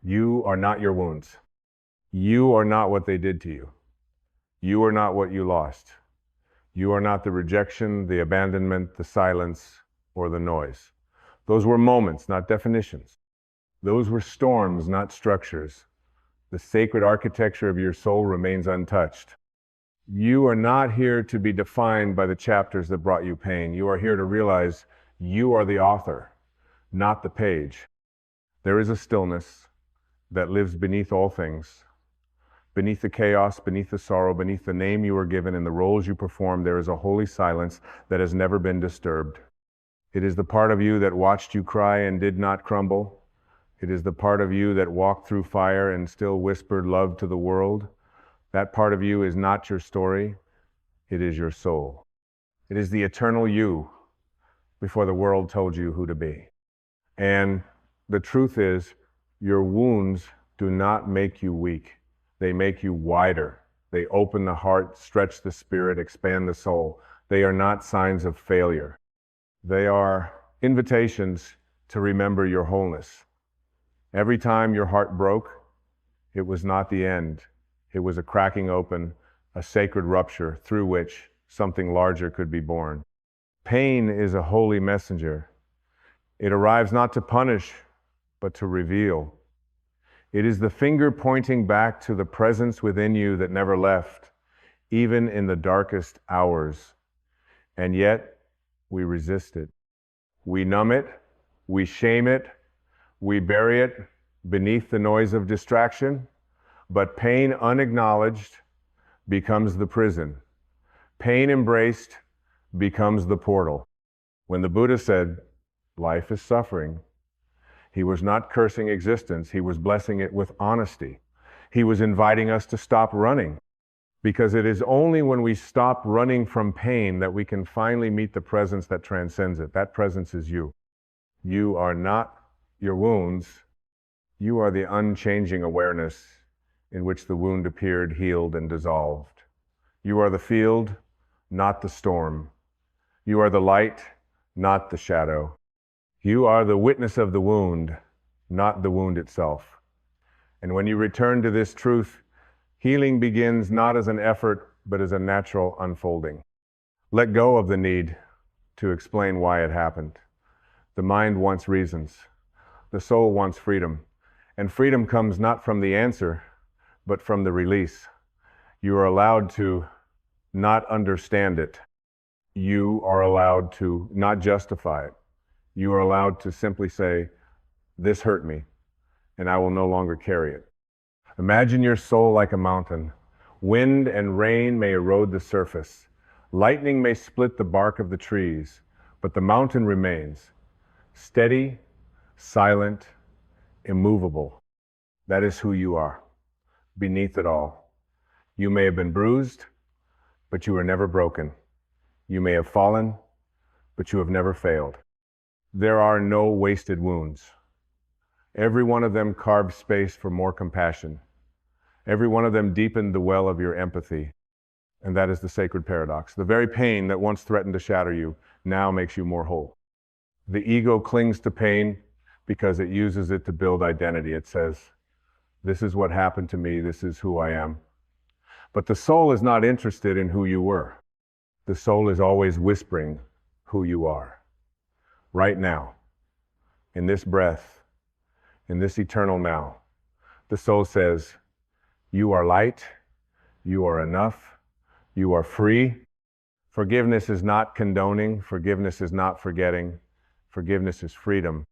You are not your wounds. You are not what they did to you. You are not what you lost. You are not the rejection, the abandonment, the silence, or the noise. Those were moments, not definitions. Those were storms, not structures. The sacred architecture of your soul remains untouched. You are not here to be defined by the chapters that brought you pain. You are here to realize you are the author, not the page. There is a stillness that lives beneath all things. Beneath the chaos, beneath the sorrow, beneath the name you were given and the roles you perform, there is a holy silence that has never been disturbed. It is the part of you that watched you cry and did not crumble. It is the part of you that walked through fire and still whispered love to the world. That part of you is not your story. It is your soul. It is the eternal you before the world told you who to be. And the truth is, your wounds do not make you weak. They make you wider. They open the heart, stretch the spirit, expand the soul. They are not signs of failure. They are invitations to remember your wholeness. Every time your heart broke, it was not the end. It was a cracking open, a sacred rupture through which something larger could be born. Pain is a holy messenger. It arrives not to punish, but to reveal. It is the finger pointing back to the presence within you that never left, even in the darkest hours. And yet, we resist it. We numb it, we shame it, we bury it beneath the noise of distraction, but pain unacknowledged becomes the prison. Pain embraced becomes the portal. When the Buddha said, life is suffering, He was not cursing existence. He was blessing it with honesty. He was inviting us to stop running, because it is only when we stop running from pain that we can finally meet the presence that transcends it. That presence is you. You are not your wounds. You are the unchanging awareness in which the wound appeared, healed, and dissolved. You are the field, not the storm. You are the light, not the shadow. You are the witness of the wound, not the wound itself. And when you return to this truth, healing begins not as an effort, but as a natural unfolding. Let go of the need to explain why it happened. The mind wants reasons. The soul wants freedom. And freedom comes not from the answer, but from the release. You are allowed to not understand it. You are allowed to not justify it. You are allowed to simply say, this hurt me, and I will no longer carry it. Imagine your soul like a mountain. Wind and rain may erode the surface. Lightning may split the bark of the trees, but the mountain remains steady, silent, immovable. That is who you are, beneath it all. You may have been bruised, but you were never broken. You may have fallen, but you have never failed. There are no wasted wounds. Every one of them carved space for more compassion. Every one of them deepened the well of your empathy. And that is the sacred paradox. The very pain that once threatened to shatter you now makes you more whole. The ego clings to pain because it uses it to build identity. It says, this is what happened to me, this is who I am. But the soul is not interested in who you were. The soul is always whispering who you are. Right now, in this breath, in this eternal now, the soul says, you are light, you are enough, you are free. Forgiveness is not condoning, forgiveness is not forgetting, forgiveness is freedom.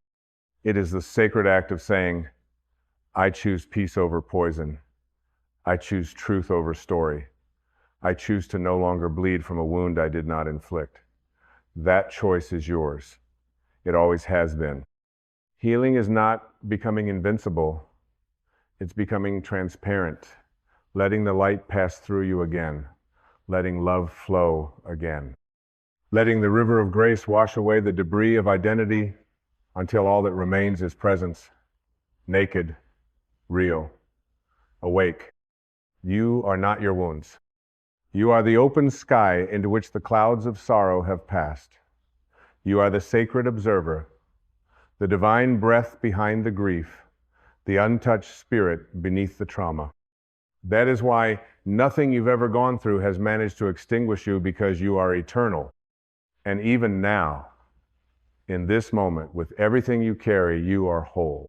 It is the sacred act of saying, I choose peace over poison. I choose truth over story. I choose to no longer bleed from a wound I did not inflict. That choice is yours. It always has been. Healing is not becoming invincible. It's becoming transparent, letting the light pass through you again, letting love flow again, letting the river of grace wash away the debris of identity until all that remains is presence, naked, real, awake. You are not your wounds. You are the open sky into which the clouds of sorrow have passed. You are the sacred observer, the divine breath behind the grief, the untouched spirit beneath the trauma. That is why nothing you've ever gone through has managed to extinguish you, because you are eternal. And even now, in this moment, with everything you carry, you are whole.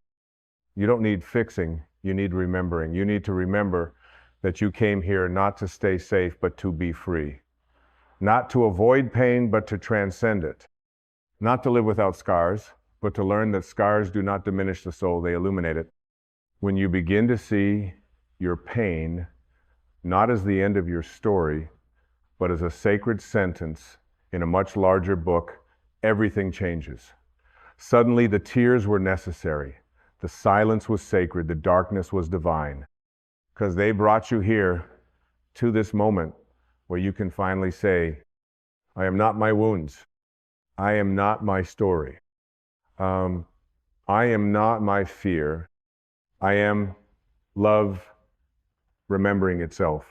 You don't need fixing, you need remembering. You need to remember that you came here not to stay safe, but to be free. Not to avoid pain, but to transcend it. Not to live without scars, but to learn that scars do not diminish the soul, they illuminate it. When you begin to see your pain not as the end of your story, but as a sacred sentence in a much larger book, everything changes. Suddenly the tears were necessary. The silence was sacred. The darkness was divine. Because they brought you here to this moment where you can finally say, I am not my wounds. I am not my story. I am not my fear. I am love remembering itself.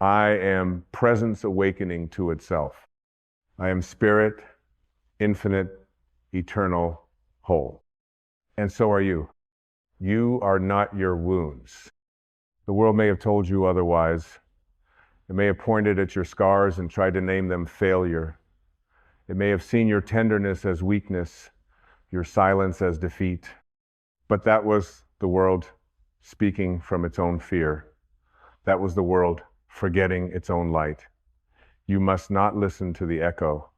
I am presence awakening to itself. I am spirit, infinite, eternal, whole. And so are you. You are not your wounds. The world may have told you otherwise. It may have pointed at your scars and tried to name them failure. It may have seen your tenderness as weakness, your silence as defeat. But that was the world speaking from its own fear. That was the world forgetting its own light. You must not listen to the echo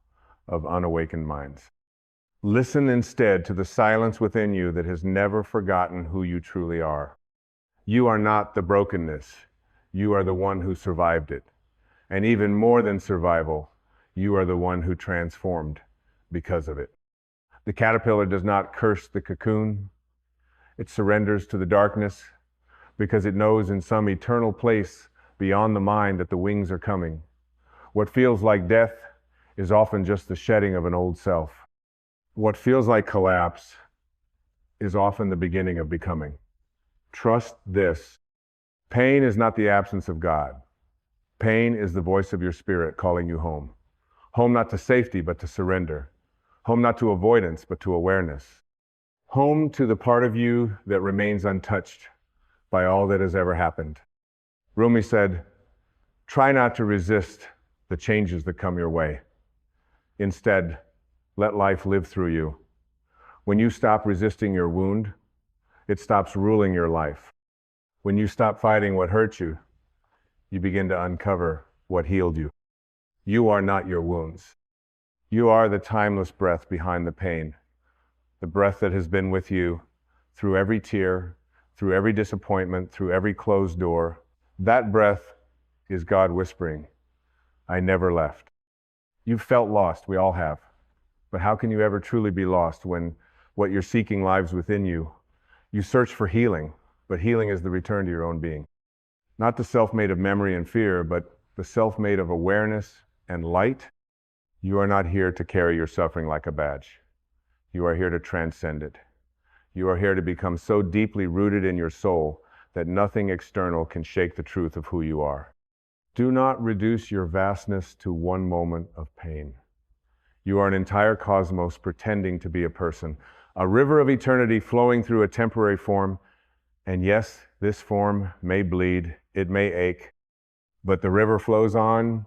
of unawakened minds. Listen instead to the silence within you that has never forgotten who you truly are. You are not the brokenness. You are the one who survived it. And even more than survival, you are the one who transformed because of it. The caterpillar does not curse the cocoon. It surrenders to the darkness because it knows in some eternal place beyond the mind that the wings are coming. What feels like death is often just the shedding of an old self. What feels like collapse is often the beginning of becoming. Trust this. Pain is not the absence of God. Pain is the voice of your spirit calling you home. Home not to safety, but to surrender. Home not to avoidance, but to awareness. Home to the part of you that remains untouched by all that has ever happened. Rumi said, try not to resist the changes that come your way. Instead, let life live through you. When you stop resisting your wound, it stops ruling your life. When you stop fighting what hurt you, you begin to uncover what healed you. You are not your wounds. You are the timeless breath behind the pain, the breath that has been with you through every tear, through every disappointment, through every closed door. That breath is God whispering, I never left. You've felt lost, we all have. But how can you ever truly be lost when what you're seeking lives within you? You search for healing, but healing is the return to your own being. Not the self made of memory and fear, but the self made of awareness and light. You are not here to carry your suffering like a badge. You are here to transcend it. You are here to become so deeply rooted in your soul that nothing external can shake the truth of who you are. Do not reduce your vastness to one moment of pain. You are an entire cosmos pretending to be a person, a river of eternity flowing through a temporary form. And yes, this form may bleed, it may ache, but the river flows on,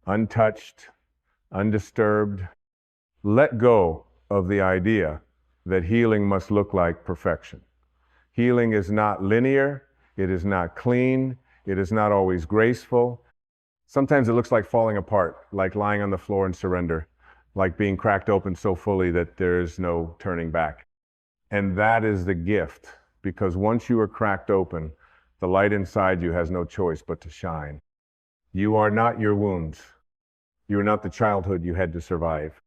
untouched, undisturbed. Let go of the idea that healing must look like perfection. Healing is not linear, it is not clean, it is not always graceful. Sometimes it looks like falling apart, like lying on the floor in surrender, like being cracked open so fully that there is no turning back. And that is the gift, because once you are cracked open, the light inside you has no choice but to shine. You are not your wounds. You are not the childhood you had to survive.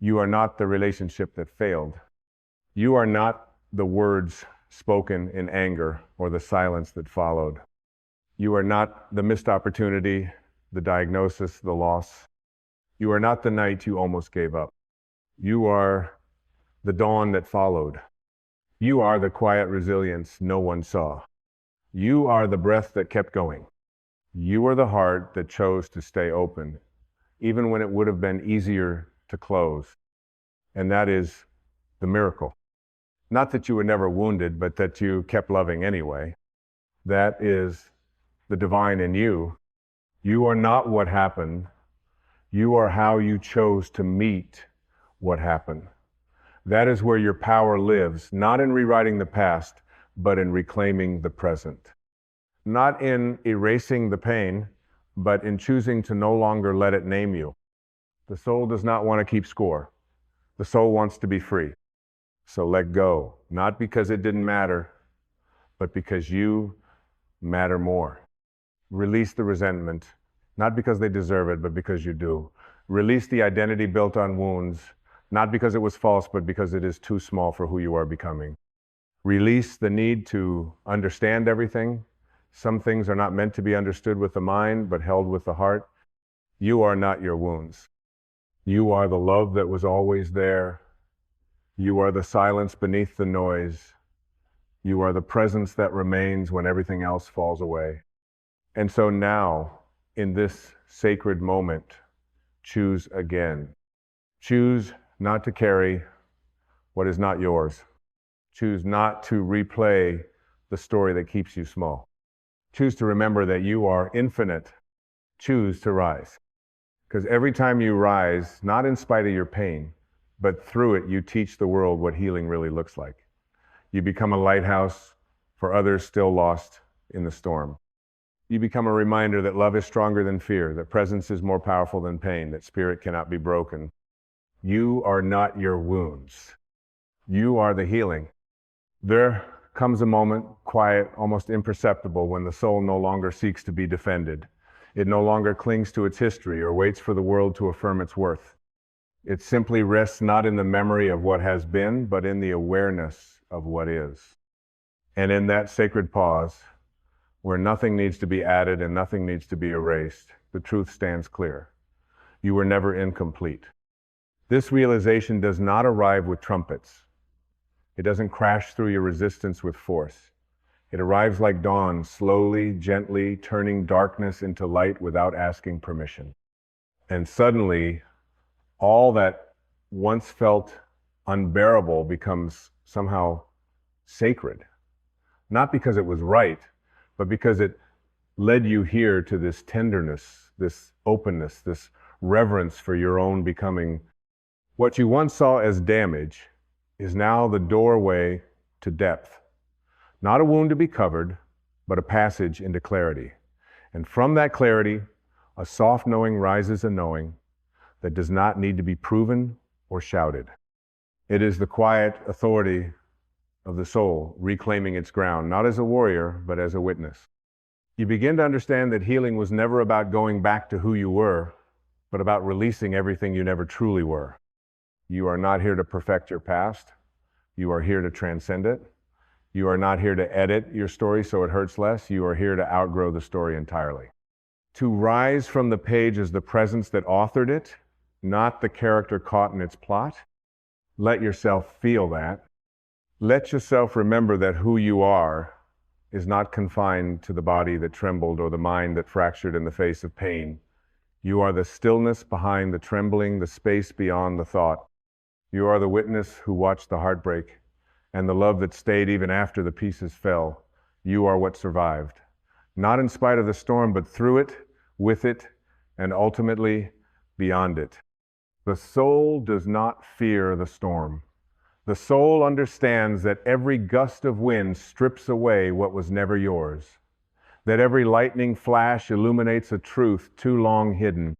You are not the relationship that failed. You are not the words spoken in anger or the silence that followed. You are not the missed opportunity, the diagnosis, the loss. You are not the night you almost gave up. You are the dawn that followed. You are the quiet resilience no one saw. You are the breath that kept going. You are the heart that chose to stay open, even when it would have been easier to close. And that is the miracle. Not that you were never wounded, but that you kept loving anyway. That is the divine in you. You are not what happened. You are how you chose to meet what happened. That is where your power lives, not in rewriting the past, but in reclaiming the present. Not in erasing the pain, but in choosing to no longer let it name you. The soul does not want to keep score. The soul wants to be free. So let go, not because it didn't matter, but because you matter more. Release the resentment, not because they deserve it, but because you do. Release the identity built on wounds, not because it was false, but because it is too small for who you are becoming. Release the need to understand everything. Some things are not meant to be understood with the mind, but held with the heart. You are not your wounds. You are the love that was always there. You are the silence beneath the noise. You are the presence that remains when everything else falls away. And so now, in this sacred moment, choose again. Choose not to carry what is not yours. Choose not to replay the story that keeps you small. Choose to remember that you are infinite. Choose to rise. Because every time you rise, not in spite of your pain, but through it, you teach the world what healing really looks like. You become a lighthouse for others still lost in the storm. You become a reminder that love is stronger than fear, that presence is more powerful than pain, that spirit cannot be broken. You are not your wounds. You are the healing. There comes a moment, quiet, almost imperceptible, when the soul no longer seeks to be defended. It no longer clings to its history or waits for the world to affirm its worth. It simply rests not in the memory of what has been, but in the awareness of what is. And in that sacred pause, where nothing needs to be added and nothing needs to be erased, the truth stands clear. You were never incomplete. This realization does not arrive with trumpets. It doesn't crash through your resistance with force. It arrives like dawn, slowly, gently, turning darkness into light without asking permission. And suddenly, all that once felt unbearable becomes somehow sacred. Not because it was right, but because it led you here to this tenderness, this openness, this reverence for your own becoming. What you once saw as damage is now the doorway to depth. Not a wound to be covered, but a passage into clarity. And from that clarity, a soft knowing rises a knowing that does not need to be proven or shouted. It is the quiet authority of the soul reclaiming its ground, not as a warrior, but as a witness. You begin to understand that healing was never about going back to who you were, but about releasing everything you never truly were. You are not here to perfect your past. You are here to transcend it. You are not here to edit your story so it hurts less. You are here to outgrow the story entirely. To rise from the page as the presence that authored it, not the character caught in its plot. Let yourself feel that. Let yourself remember that who you are is not confined to the body that trembled or the mind that fractured in the face of pain. You are the stillness behind the trembling, the space beyond the thought. You are the witness who watched the heartbreak and the love that stayed even after the pieces fell. You are what survived. Not in spite of the storm, but through it, with it, and ultimately beyond it. The soul does not fear the storm. The soul understands that every gust of wind strips away what was never yours, that every lightning flash illuminates a truth too long hidden,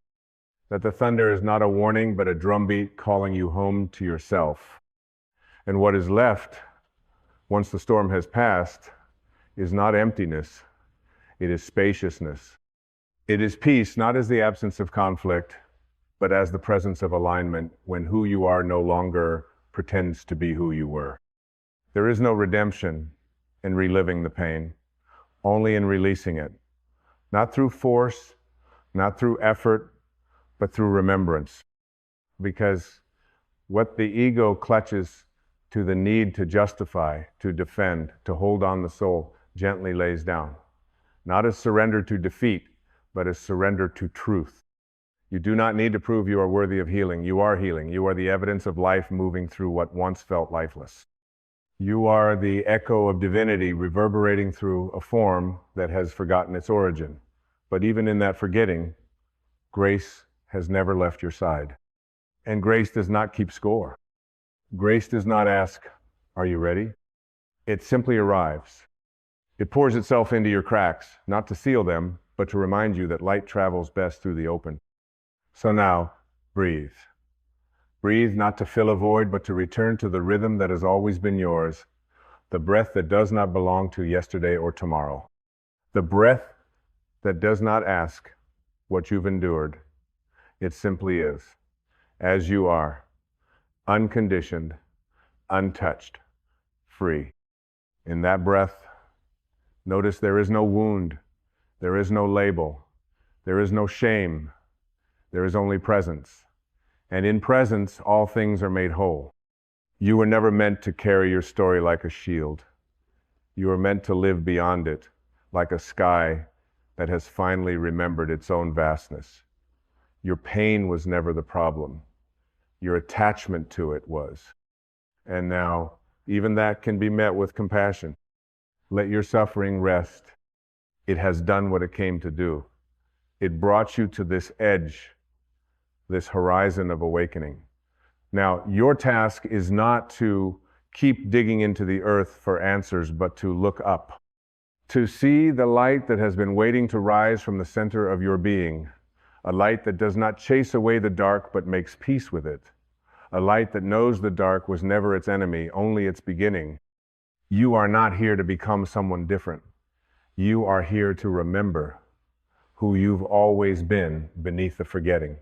that the thunder is not a warning but a drumbeat calling you home to yourself. And what is left, once the storm has passed, is not emptiness, it is spaciousness. It is peace, not as the absence of conflict, but as the presence of alignment when who you are no longer pretends to be who you were. There is no redemption in reliving the pain, only in releasing it. Not through force, not through effort, but through remembrance. Because what the ego clutches to the need to justify, to defend, to hold on the soul, gently lays down. Not as surrender to defeat, but as surrender to truth. You do not need to prove you are worthy of healing. You are healing. You are the evidence of life moving through what once felt lifeless. You are the echo of divinity reverberating through a form that has forgotten its origin. But even in that forgetting, grace has never left your side. And grace does not keep score. Grace does not ask, "Are you ready?" It simply arrives. It pours itself into your cracks, not to seal them, but to remind you that light travels best through the open. So now, breathe. Breathe not to fill a void, but to return to the rhythm that has always been yours, the breath that does not belong to yesterday or tomorrow, the breath that does not ask what you've endured. It simply is, as you are, unconditioned, untouched, free. In that breath, notice there is no wound, there is no label, there is no shame, there is only presence. And in presence, all things are made whole. You were never meant to carry your story like a shield. You were meant to live beyond it, like a sky that has finally remembered its own vastness. Your pain was never the problem. Your attachment to it was. And now, even that can be met with compassion. Let your suffering rest. It has done what it came to do. It brought you to this edge, this horizon of awakening. Now, your task is not to keep digging into the earth for answers, but to look up, to see the light that has been waiting to rise from the center of your being, a light that does not chase away the dark, but makes peace with it, a light that knows the dark was never its enemy, only its beginning. You are not here to become someone different. You are here to remember who you've always been beneath the forgetting.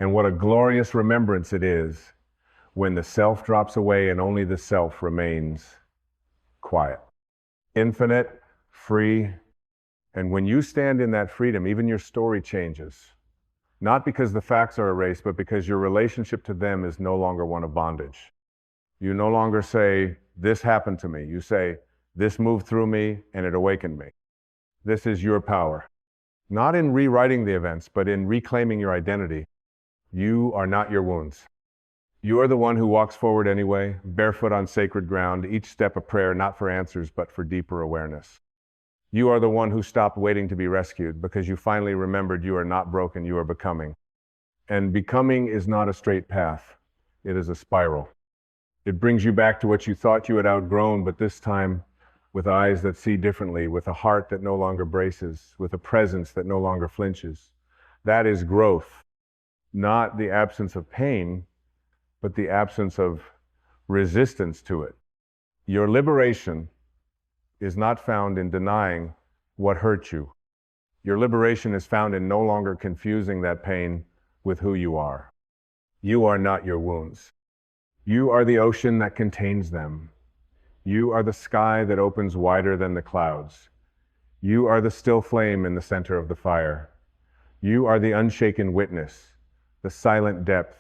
And what a glorious remembrance it is when the self drops away and only the self remains quiet, infinite, free. And when you stand in that freedom, even your story changes. Not because the facts are erased, but because your relationship to them is no longer one of bondage. You no longer say, this happened to me. You say, this moved through me and it awakened me. This is your power. Not in rewriting the events, but in reclaiming your identity. You are not your wounds. You are the one who walks forward anyway, barefoot on sacred ground, each step a prayer, not for answers, but for deeper awareness. You are the one who stopped waiting to be rescued because you finally remembered you are not broken, you are becoming. And becoming is not a straight path. It is a spiral. It brings you back to what you thought you had outgrown, but this time with eyes that see differently, with a heart that no longer braces, with a presence that no longer flinches. That is growth, not the absence of pain, but the absence of resistance to it. Your liberation is not found in denying what hurt you. Your liberation is found in no longer confusing that pain with who you are. You are not your wounds. You are the ocean that contains them. You are the sky that opens wider than the clouds. You are the still flame in the center of the fire. You are the unshaken witness, the silent depth,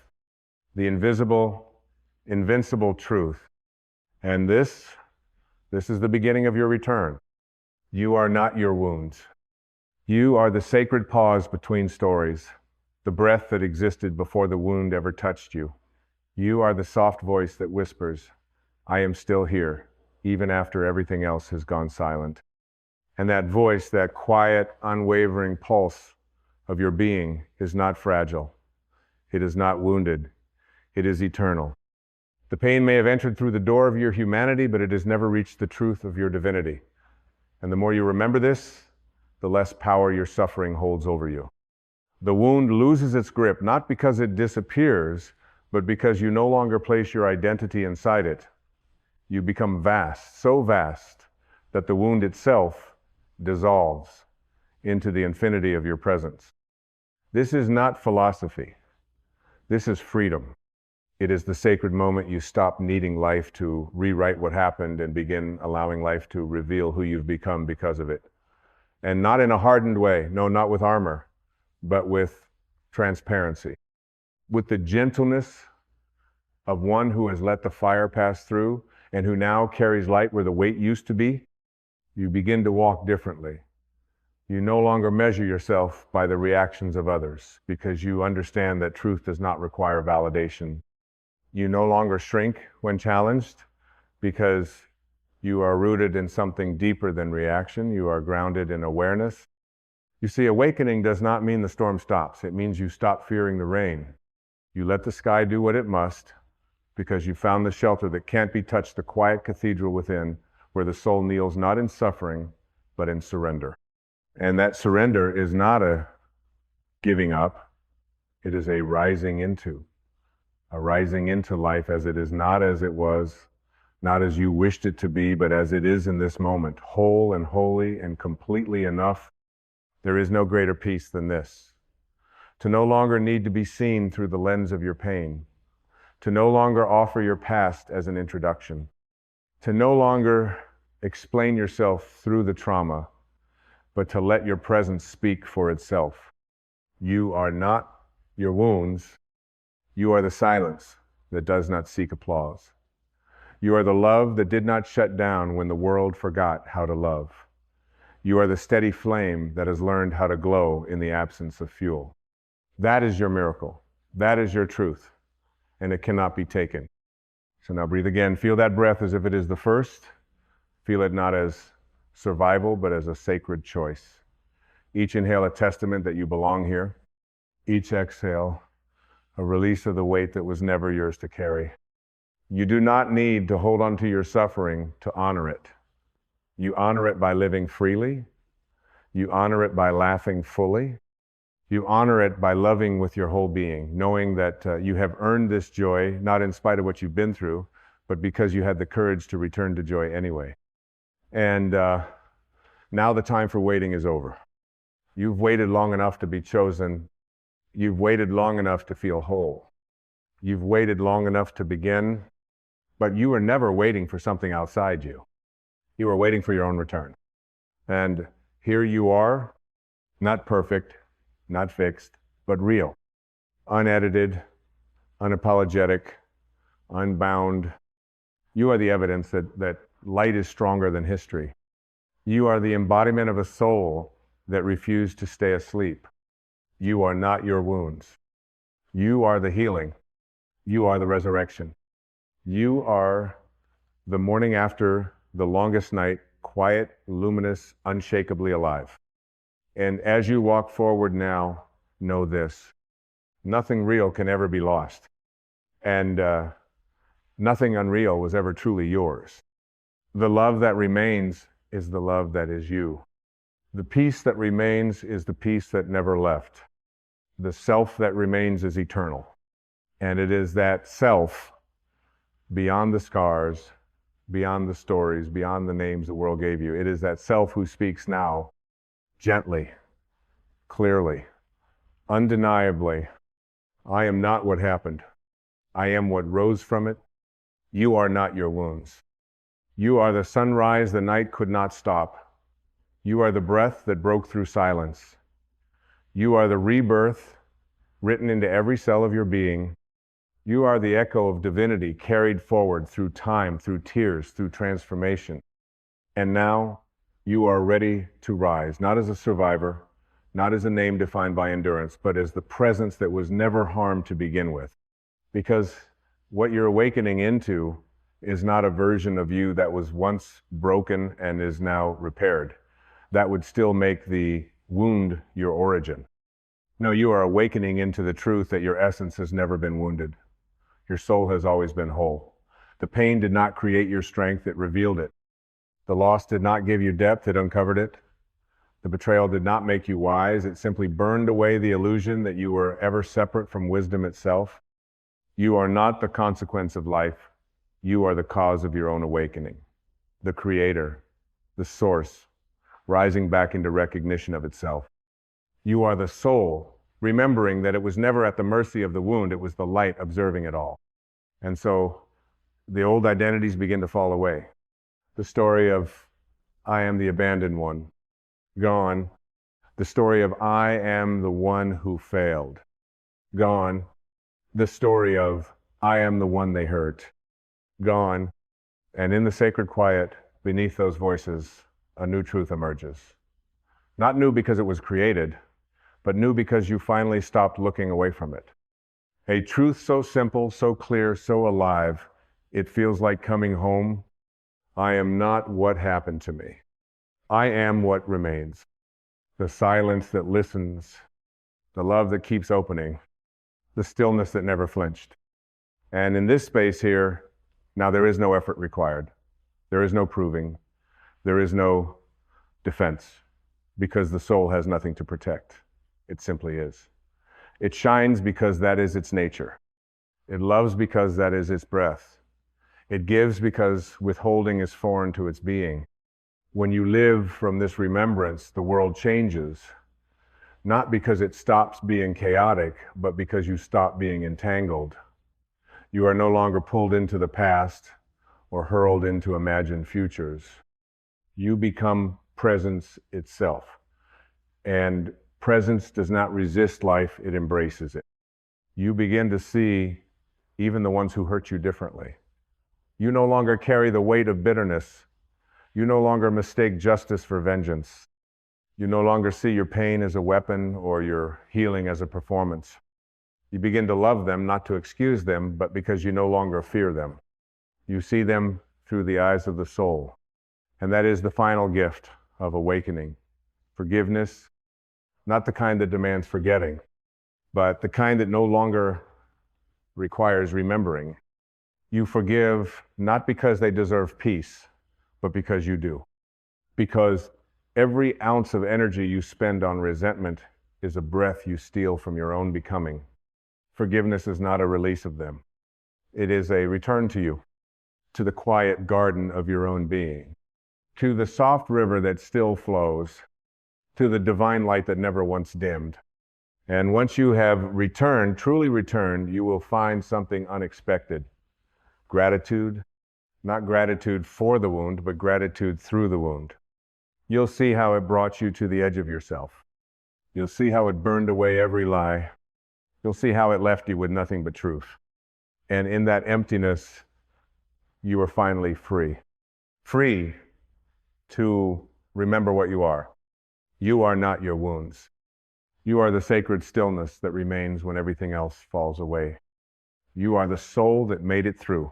the invisible, invincible truth. And this is the beginning of your return. You are not your wounds. You are the sacred pause between stories, the breath that existed before the wound ever touched you. You are the soft voice that whispers, I am still here, even after everything else has gone silent. And that voice, that quiet, unwavering pulse of your being is not fragile. It is not wounded. It is eternal. The pain may have entered through the door of your humanity, but it has never reached the truth of your divinity. And the more you remember this, the less power your suffering holds over you. The wound loses its grip, not because it disappears, but because you no longer place your identity inside it. You become vast, so vast that the wound itself dissolves into the infinity of your presence. This is not philosophy. This is freedom. It is the sacred moment you stop needing life to rewrite what happened and begin allowing life to reveal who you've become because of it. And not in a hardened way, no, not with armor, but with transparency. With the gentleness of one who has let the fire pass through and who now carries light where the weight used to be, you begin to walk differently. You no longer measure yourself by the reactions of others because you understand that truth does not require validation. You no longer shrink when challenged because you are rooted in something deeper than reaction. You are grounded in awareness. You see, awakening does not mean the storm stops. It means you stop fearing the rain. You let the sky do what it must because you found the shelter that can't be touched, the quiet cathedral within where the soul kneels not in suffering, but in surrender. And that surrender is not a giving up. It is a rising into life as it is, not as it was, not as you wished it to be, but as it is in this moment, whole and holy and completely enough. There is no greater peace than this. To no longer need to be seen through the lens of your pain. To no longer offer your past as an introduction. To no longer explain yourself through the trauma, but to let your presence speak for itself. You are not your wounds. You are the silence that does not seek applause. You are the love that did not shut down when the world forgot how to love. You are the steady flame that has learned how to glow in the absence of fuel. That is your miracle. That is your truth, and it cannot be taken. So now breathe again. Feel that breath as if it is the first. Feel it not as survival, but as a sacred choice. Each inhale a testament that you belong here. Each exhale a release of the weight that was never yours to carry. You do not need to hold on to your suffering to honor it. You honor it by living freely. You honor it by laughing fully. You honor it by loving with your whole being, knowing that you have earned this joy, not in spite of what you've been through, but because you had the courage to return to joy anyway. And now the time for waiting is over. You've waited long enough to be chosen You've waited long enough to feel whole. You've waited long enough to begin, but you were never waiting for something outside you. You were waiting for your own return. And here you are, not perfect, not fixed, but real, unedited, unapologetic, unbound. You are the evidence that light is stronger than history. You are the embodiment of a soul that refused to stay asleep. You are not your wounds. You are the healing. You are the resurrection. You are the morning after the longest night, quiet, luminous, unshakably alive. And as you walk forward now, know this: nothing real can ever be lost. And nothing unreal was ever truly yours. The love that remains is the love that is you. The peace that remains is the peace that never left. The self that remains is eternal. And it is that self, beyond the scars, beyond the stories, beyond the names the world gave you. It is that self who speaks now, gently, clearly, undeniably. I am not what happened. I am what rose from it. You are not your wounds. You are the sunrise the night could not stop. You are the breath that broke through silence. You are the rebirth written into every cell of your being. You are the echo of divinity carried forward through time, through tears, through transformation. And now you are ready to rise, not as a survivor, not as a name defined by endurance, but as the presence that was never harmed to begin with. Because what you're awakening into is not a version of you that was once broken and is now repaired. That would still make the wound your origin. No, you are awakening into the truth that your essence has never been wounded. Your soul has always been whole. The pain did not create your strength, it revealed it. The loss did not give you depth, it uncovered it. The betrayal did not make you wise, it simply burned away the illusion that you were ever separate from wisdom itself. You are not the consequence of life. You are the cause of your own awakening. The creator, the source, rising back into recognition of itself. You are the soul, remembering that it was never at the mercy of the wound, it was the light observing it all. And so the old identities begin to fall away. The story of I am the abandoned one, gone. The story of I am the one who failed, gone. The story of I am the one they hurt, gone. And in the sacred quiet, beneath those voices, a new truth emerges. Not new because it was created, but new because you finally stopped looking away from it. A truth so simple, so clear, so alive, it feels like coming home. I am not what happened to me. I am what remains. The silence that listens, the love that keeps opening, the stillness that never flinched. And in this space here, now there is no effort required. There is no proving. There is no defense, because the soul has nothing to protect. It simply is. It shines because that is its nature. It loves because that is its breath. It gives because withholding is foreign to its being. When you live from this remembrance, the world changes, not because it stops being chaotic, but because you stop being entangled. You are no longer pulled into the past or hurled into imagined futures. You become presence itself. And presence does not resist life, it embraces it. You begin to see even the ones who hurt you differently. You no longer carry the weight of bitterness. You no longer mistake justice for vengeance. You no longer see your pain as a weapon or your healing as a performance. You begin to love them, not to excuse them, but because you no longer fear them. You see them through the eyes of the soul. And that is the final gift of awakening. Forgiveness, not the kind that demands forgetting, but the kind that no longer requires remembering. You forgive not because they deserve peace, but because you do. Because every ounce of energy you spend on resentment is a breath you steal from your own becoming. Forgiveness is not a release of them. It is a return to you, to the quiet garden of your own being, to the soft river that still flows, to the divine light that never once dimmed. And once you have returned, truly returned, you will find something unexpected. Gratitude, not gratitude for the wound, but gratitude through the wound. You'll see how it brought you to the edge of yourself. You'll see how it burned away every lie. You'll see how it left you with nothing but truth. And in that emptiness, you are finally free. Free to remember what you are. You are not your wounds. You are the sacred stillness that remains when everything else falls away. You are the soul that made it through.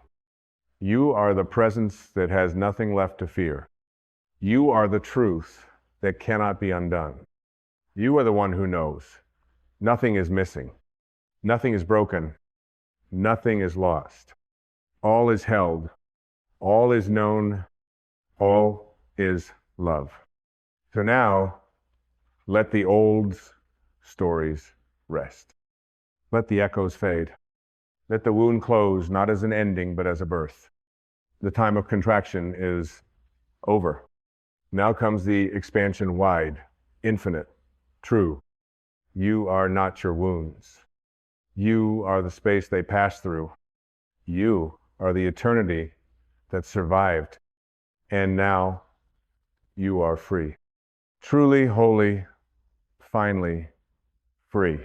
You are the presence that has nothing left to fear. You are the truth that cannot be undone. You are the one who knows. Nothing is missing. Nothing is broken. Nothing is lost. All is held. All is known. All is love. So now, let the old stories rest. Let the echoes fade. Let the wound close, not as an ending, but as a birth. The time of contraction is over. Now comes the expansion wide, infinite, true. You are not your wounds. You are the space they passed through. You are the eternity that survived. And now you are free. Truly, wholly, finally free.